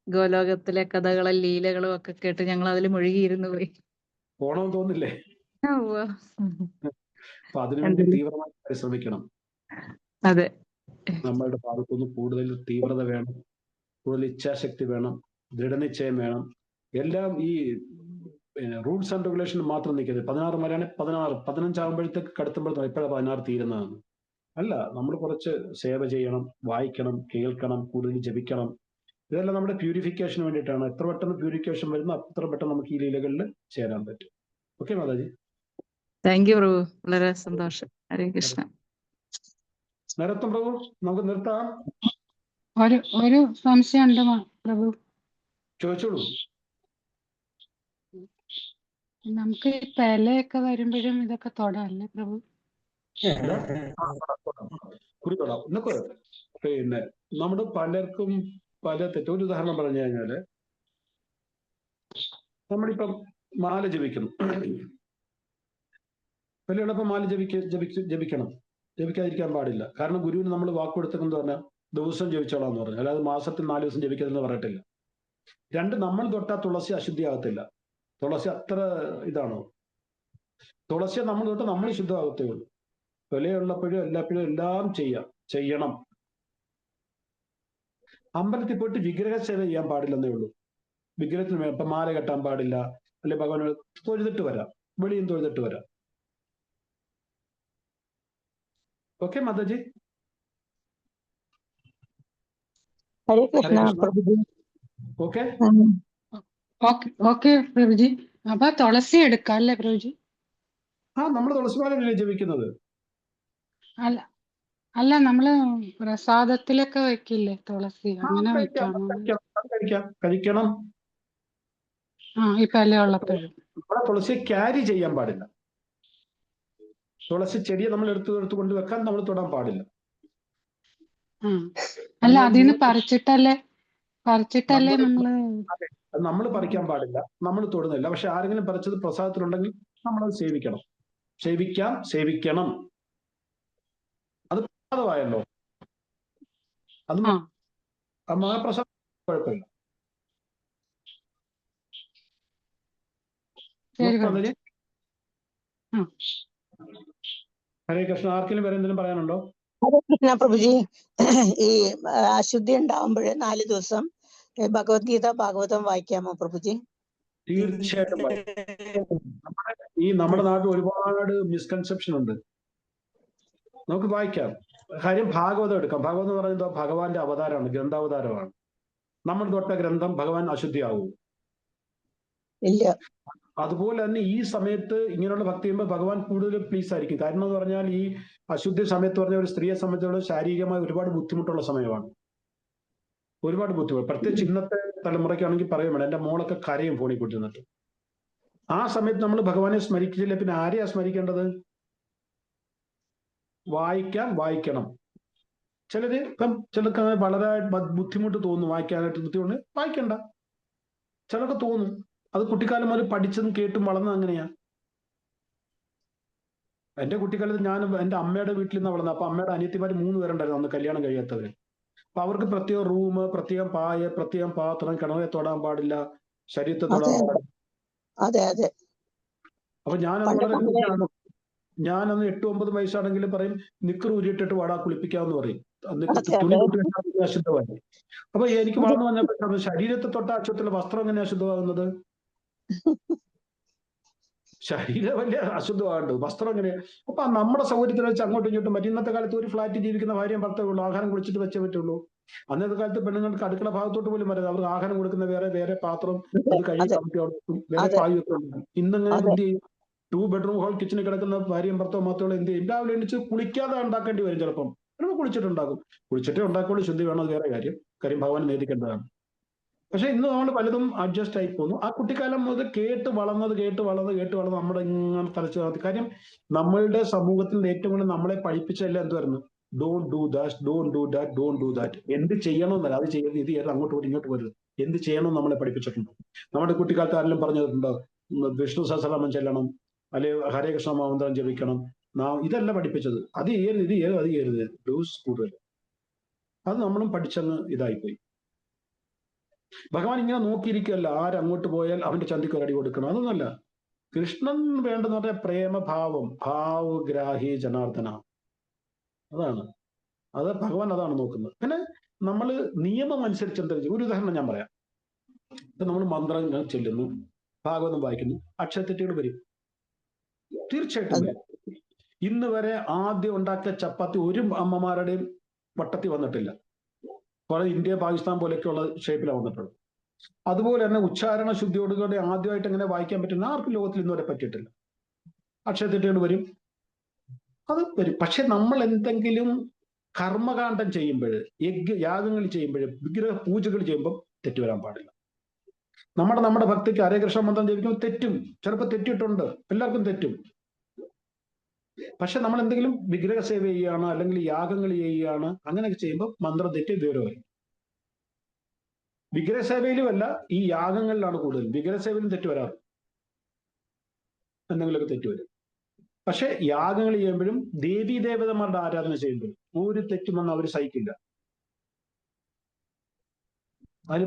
ഗോലോകത്തിലെ കഥകളും ലീലകളും ഒക്കെ കേട്ട് ഞങ്ങൾ അതിൽ മുഴുകിയിരുന്നു പോയി. പോണമെന്ന് തോന്നില്ലേ? അപ്പൊ അതിനുവേണ്ടി തീവ്രമായി പരിശ്രമിക്കണം. അതെ, നമ്മളുടെ ഭാഗത്തുനിന്ന് കൂടുതൽ തീവ്രത വേണം, കൂടുതൽ ഇച്ഛാശക്തി വേണം, ദൃഢനിശ്ചയം വേണം. എല്ലാം ഈ റൂൾസ് ആൻഡ് റെഗുലേഷൻ മാത്രം നിൽക്കരുത്. 16 വരെയാണ് 16, 15 ആകുമ്പോഴത്തേക്ക് കടത്തുമ്പോഴത്തേക്ക് ഇപ്പോഴാണ് 16 തീരുന്നതാണ്. അല്ല, നമ്മൾ കുറച്ച് സേവ ചെയ്യണം, വായിക്കണം, കേൾക്കണം, കൂടുതൽ ജപിക്കണം. ഇതെല്ലാം നമ്മുടെ പ്യൂരിഫിക്കേഷന് വേണ്ടിയിട്ടാണ്. എത്ര പെട്ടെന്ന് പ്യൂരിഫിക്കേഷൻ വരുന്നു അത്ര പെട്ടെന്ന് നമുക്ക് ഈ ലീലകളിൽ ചേരാൻ പറ്റും. ഓക്കെ മാതാജി. താങ്ക് യു പ്രഭു, വളരെ സന്തോഷം. ഹരേ കൃഷ്ണ. നരത്തം പ്രഭു, നമുക്ക് നിർത്താം. ഒരു സംശയം ഉണ്ട് പ്രഭു. ചോദിച്ചോളൂ. നമുക്ക് ഈ പെലയൊക്കെ വരുമ്പോഴും ഇതൊക്കെ തൊടാല്ലേ പ്രഭു? കുറിതൊടാം. എന്നൊക്കെ പിന്നെ നമ്മുടെ പലർക്കും പല തെറ്റും. ഒരു ഉദാഹരണം പറഞ്ഞു കഴിഞ്ഞാല്, നമ്മളിപ്പം മാല ജപിക്കുന്നു. വലിയ എളുപ്പം മാല ജപിക്കണം, ജപിക്കാതിരിക്കാൻ പാടില്ല. കാരണം ഗുരുവിന് നമ്മൾ വാക്ക് കൊടുത്തെന്ന് പറഞ്ഞാൽ ദിവസം ജപിച്ചോളാം എന്ന് പറഞ്ഞു, അല്ലാതെ മാസത്തിൽ 4 ദിവസം ജപിക്കരുതെന്ന് പറഞ്ഞിട്ടില്ല. 2, നമ്മൾ തൊട്ടാ തുളസി അശുദ്ധിയാകത്തില്ല. തുളസി അത്ര ഇതാണോ? തുളസിയെ നമ്മൾ തൊട്ട് നമ്മൾ ശുദ്ധമാകത്തേ ഉള്ളൂ. വിലയുള്ളപ്പോഴും എല്ലാപ്പോഴും എല്ലാം ചെയ്യണം. അമ്പലത്തിൽ പോയിട്ട് വിഗ്രഹ സേവ ചെയ്യാൻ പാടില്ലെന്നേ ഉള്ളൂ. വിഗ്രഹത്തിന് ഇപ്പൊ മാല കെട്ടാൻ പാടില്ല, അല്ലെ ഭഗവാൻ തൊഴുതിട്ട് വരാം, വെളിയും തൊഴുതിട്ട് വരാം. ഓക്കെ മാതാജി. ഹരേ കൃഷ്ണ പ്രഭുജി. Okay okay പ്രഭുജി. അപ്പൊ തുളസി എടുക്കാം അല്ലേ പ്രഭുജി? നമ്മൾ തുളസിമാലല്ലേ ജപിക്കുന്നത്? അല്ല, നമ്മള് പ്രസാദത്തിലൊക്കെ വെക്കില്ലേ തുളസി, അങ്ങനെ വെക്കാമോ? കഴിക്കണം. ഈ പെല ഉള്ളപ്പോഴും തുളസി ക്യാരി ചെയ്യാൻ പാടില്ല. തുളസി ചെടിയെ നമ്മൾ എടുത്ത് കൊണ്ടുവെക്കാൻ നമ്മൾ തൊടാൻ പാടില്ല. അല്ല, അതിന് പറിച്ചിട്ടല്ലേ നമ്മൾ പറിക്കാൻ പാടില്ല, നമ്മൾ തൊടുന്നില്ല. പക്ഷെ ആരെങ്കിലും പറിച്ചത് പ്രസാദത്തിലുണ്ടെങ്കിൽ നമ്മളത് സേവിക്കണം. അത് പ്രസാദമായല്ലോ, അത് മഹാപ്രസാദം, കുഴപ്പമില്ല. ഹരേ കൃഷ്ണ. ആർക്കെങ്കിലും വേറെ എന്തെങ്കിലും പറയാനുണ്ടോ? ഹരേ കൃഷ്ണ പ്രഭുജി. ഈ അശുദ്ധി ഉണ്ടാവുമ്പോൾ 4 ദിവസം ഭഗവത്ഗീത ഭാഗവതം വായിക്കാമോ പ്രഭുജി? തീർച്ചയായിട്ടും. നമ്മുടെ നാട്ടിൽ ഒരുപാട് മിസ്കൺസെപ്ഷൻ ഉണ്ട്. നമുക്ക് വായിക്കാം. കാര്യം ഭാഗവതം എടുക്കാം. ഭാഗവതം എന്ന് പറയുന്നത് ഭഗവാന്റെ അവതാരമാണ്, ഗ്രന്ഥാവതാരമാണ്. നമ്മൾ തൊട്ട ഗ്രന്ഥം ഭഗവാൻ അശുദ്ധിയാവും? ഇല്ല. അതുപോലെ തന്നെ ഈ സമയത്ത് ഇങ്ങനെയുള്ള ഭക്തി ചെയ്യുമ്പോൾ ഭഗവാൻ കൂടുതൽ പ്ലീസ് ആയിരിക്കും. കാരണം എന്ന് പറഞ്ഞാൽ ഈ അശുദ്ധി സമയത്ത് പറഞ്ഞ ഒരു സ്ത്രീയെ സംബന്ധിച്ചുള്ള ശാരീരികമായി ഒരുപാട് ബുദ്ധിമുട്ടുള്ള സമയമാണ്. ഒരുപാട് ബുദ്ധിമുട്ട്. പ്രത്യേകിച്ച് ഇന്നത്തെ തലമുറയ്ക്കാണെങ്കിൽ പറയാൻ വേണം. എന്റെ മോളൊക്കെ കരയും ഫോണിൽ കൂട്ടിരുന്നിട്ട്. ആ സമയത്ത് നമ്മൾ ഭഗവാനെ സ്മരിക്കില്ല, പിന്നെ ആരെയാ സ്മരിക്കേണ്ടത്? വായിക്കണം. ചിലർക്ക് അങ്ങനെ വളരെ ബുദ്ധിമുട്ട് തോന്നും, വായിക്കാനായിട്ട് ബുദ്ധിമുട്ട്. വായിക്കണ്ട. ചിലർക്ക് തോന്നും. അത് കുട്ടിക്കാലം മുതൽ പഠിച്ചതും കേട്ടും വളർന്നത് അങ്ങനെയാ. എന്റെ കുട്ടിക്കാലത്ത് ഞാൻ എന്റെ അമ്മയുടെ വീട്ടിൽ നിന്ന് വളർന്നത്. അപ്പൊ അമ്മയുടെ അനിയത്തിമാര് 3 പേരുണ്ടായിരുന്നു അന്ന് കല്യാണം കഴിയാത്തവര്. അപ്പൊ അവർക്ക് പ്രത്യേകം റൂം, പ്രത്യേകം പായ, പ്രത്യേകം പാത്രം, കിണറെ തൊടാൻ പാടില്ല, ശരീരത്തെ തൊടാൻ പാടില്ല. അതെ. അപ്പൊ ഞാനന്ന് 8-9 വയസ്സാണെങ്കിലും പറയും, നിക്കർ ഉരിയിട്ടിട്ട് വാടാ കുളിപ്പിക്കാമെന്ന് പറയും. തുണി അശുദ്ധമായി. അപ്പൊ എനിക്ക് വളർന്നു വന്നപ്പോൾ ശരീരത്തെ തൊട്ട അശുദ്ധത്തിലെ വസ്ത്രം എങ്ങനെയാ അശുദ്ധമാകുന്നത്? ശരീരം വലിയ അശുദ്ധമാകണ്ടു, വസ്ത്രം എങ്ങനെയാ? അപ്പൊ നമ്മുടെ സൗകര്യത്തിന് വെച്ച് അങ്ങോട്ടും ഇങ്ങോട്ടും പറ്റും. ഇന്നത്തെ കാലത്ത് ഒരു ഫ്ലാറ്റിൽ ജീവിക്കുന്ന ഭാര്യയും ഭർത്തവേ ഉള്ളൂ, ആഹാരം കുടിച്ചിട്ട് വെച്ചേ പറ്റുള്ളൂ. അന്നത്തെ കാലത്ത് പെണ്ണുങ്ങൾക്ക് അടുക്കള ഭാഗത്തോട്ട് പോലും വരാതെ അവർക്ക് ആഹാരം കൊടുക്കുന്ന വേറെ പാത്രം, അത് കഴുകി വേറെ പായൊക്കെ ഉണ്ട്. ഇന്നെങ്ങനെ എന്ത് ചെയ്യും? 2 ബെഡ്റൂം ഹോൾ കിച്ചണിൽ കിടക്കുന്ന ഭാര്യയും ഭർത്താവും മാത്രമേ എന്ത് ചെയ്യും? രാവിലെ എണ്ണിച്ച് കുളിക്കാതെ ഉണ്ടാക്കേണ്ടി വരും ചിലപ്പം. നമ്മൾ കുളിച്ചിട്ടുണ്ടാക്കും. കുളിച്ചിട്ടേ ഉണ്ടാക്കുള്ളൂ, ശുദ്ധി വേണം, അത് വേറെ കാര്യം. ഭഗവാൻ നേദിക്കേണ്ടതാണ്. പക്ഷെ ഇന്ന് നമ്മൾ പലതും അഡ്ജസ്റ്റ് ആയി പോകുന്നു. ആ കുട്ടിക്കാലം മുതൽ കേട്ട് വളർന്നത് നമ്മുടെ ഇങ്ങനെ തലച്ചു. കാര്യം നമ്മളുടെ സമൂഹത്തിൽ ഏറ്റവും കൂടുതൽ നമ്മളെ പഠിപ്പിച്ചല്ല എന്തുവായിരുന്നു? Don't do that, don't do that, don't do that. എന്ത് ചെയ്യണമെന്നല്ല, അത് ചെയ്യരുത്, ഇത് ചെയ്യരുത്, അങ്ങോട്ട് പോയി ഇങ്ങോട്ട് പോരുത്, എന്ത് ചെയ്യണം നമ്മളെ പഠിപ്പിച്ചിട്ടുണ്ടോ? നമ്മുടെ കുട്ടിക്കാലത്ത് ആരെങ്കിലും പറഞ്ഞു തന്നിട്ടുണ്ടോ വിഷ്ണു സഹസ്രനാമം ചെല്ലണം, അല്ലെ ഹരേ കൃഷ്ണ മന്ത്രം ജപിക്കണം? ഇതല്ല പഠിപ്പിച്ചത്. അത് ചെയ്യരുത്, ഇത് ചെയ്യരുത്, അത് ചെയ്യരുത്, ഡൂസ് കൂടുതൽ. അത് നമ്മളും പഠിച്ചങ്ങ് ഇതായിപ്പോയി. ഭഗവാൻ ഇങ്ങനെ നോക്കിയിരിക്കുകയല്ല, ആരങ്ങോട്ട് പോയാൽ അവന്റെ ചന്തിക്ക് ഒരടി കൊടുക്കണം, അതൊന്നല്ല. കൃഷ്ണൻ വേണ്ടെന്ന് പറഞ്ഞാൽ പ്രേമഭാവം, ഭാവഗ്രാഹി ജനാർദ്ദന, അതാണ്. അത് ഭഗവാൻ അതാണ് നോക്കുന്നത്. പിന്നെ നമ്മൾ നിയമം അനുസരിച്ച് എന്താ ചെയ്യുക? ഒരു ഉദാഹരണം ഞാൻ പറയാം. ഇപ്പൊ നമ്മൾ മന്ത്രങ്ങൾ ചെല്ലുന്നു, ഭാഗവതം വായിക്കുന്നു, അക്ഷരത്തെറ്റുകൾ വരും, തീർച്ചയായിട്ടും വരും. ഇന്ന് വരെ ആദ്യം ഉണ്ടാക്കിയ ചപ്പാത്തി ഒരു അമ്മമാരുടെയും വട്ടത്തിൽ വന്നിട്ടില്ല. കുറെ ഇന്ത്യ പാകിസ്ഥാൻ പോലെയൊക്കെയുള്ള ഷേപ്പിലാണ് വന്നിട്ടുള്ളത്. അതുപോലെ തന്നെ ഉച്ചാരണ ശുദ്ധിയോടുകൂടെ ആദ്യമായിട്ട് എങ്ങനെ വായിക്കാൻ പറ്റുന്ന ആർക്കും ലോകത്തിൽ ഇന്ന് വരെ പറ്റിയിട്ടില്ല. അക്ഷരത്തെറ്റുകൾ വരും, അത് വരും. പക്ഷെ നമ്മൾ എന്തെങ്കിലും കർമ്മകാന്ഡം ചെയ്യുമ്പോൾ, യാഗങ്ങൾ ചെയ്യുമ്പോൾ, വിഗ്രഹ പൂജകൾ ചെയ്യുമ്പോൾ തെറ്റ് വരാൻ പാടില്ല. നമ്മുടെ ഭക്തിക്ക് ഹരേ കൃഷ്ണ മന്ത്രം ജപിക്കുമ്പോൾ തെറ്റും, ചിലപ്പോൾ തെറ്റിയിട്ടുണ്ട്, എല്ലാവർക്കും തെറ്റും. പക്ഷെ നമ്മൾ എന്തെങ്കിലും വിഗ്രഹ സേവ ചെയ്യുകയാണ്, അല്ലെങ്കിൽ യാഗങ്ങൾ ചെയ്യുകയാണ്, അങ്ങനെയൊക്കെ ചെയ്യുമ്പോൾ മന്ത്രം തെറ്റി വിവരമായി. വിഗ്രഹസേവയിലും അല്ല, ഈ യാഗങ്ങളിലാണ് കൂടുതൽ. വിഗ്രഹസേവയിലും തെറ്റ് വരാറ്, എന്തെങ്കിലുമൊക്കെ തെറ്റ് വരും. പക്ഷെ യാഗങ്ങൾ ചെയ്യുമ്പോഴും ദേവീ ദേവതമാരുടെ ആരാധന ചെയ്യുമ്പോഴും ഒരു തെറ്റും വന്ന് അവർ സഹിക്കില്ല. അതിന്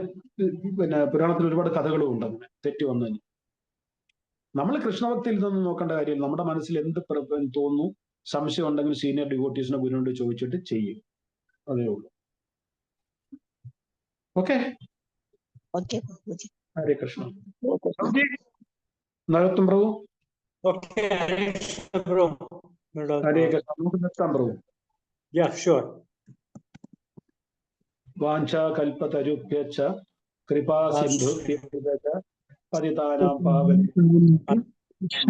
പിന്നെ പുരാണത്തിൽ ഒരുപാട് കഥകളും ഉണ്ട് അങ്ങനെ തെറ്റ് വന്നതിന്. നമ്മൾ കൃഷ്ണഭക്തിയിൽ നിന്നും നോക്കേണ്ട കാര്യമില്ല. നമ്മുടെ മനസ്സിൽ എന്ത് തോന്നുന്നു, സംശയം ഉണ്ടെങ്കിൽ സീനിയർ ഡിവോട്ടീസിനെ ഗുരുവിനോട് ചോദിച്ചിട്ട് ചെയ്യും, അതേ ഉള്ളൂ. ഓക്കെ, ഹരേ കൃഷ്ണ. നരോത്തം പ്രഭു. ഹരേ കൃഷ്ണ. നമുക്ക് നിർത്താം പ്രഭു. വാഞ്ചാ കൽപതരുഭ്യശ്ച കൃപാ സിന്ധുഭ്യശ്ച പതിതാനാം പാവനേഭ്യോ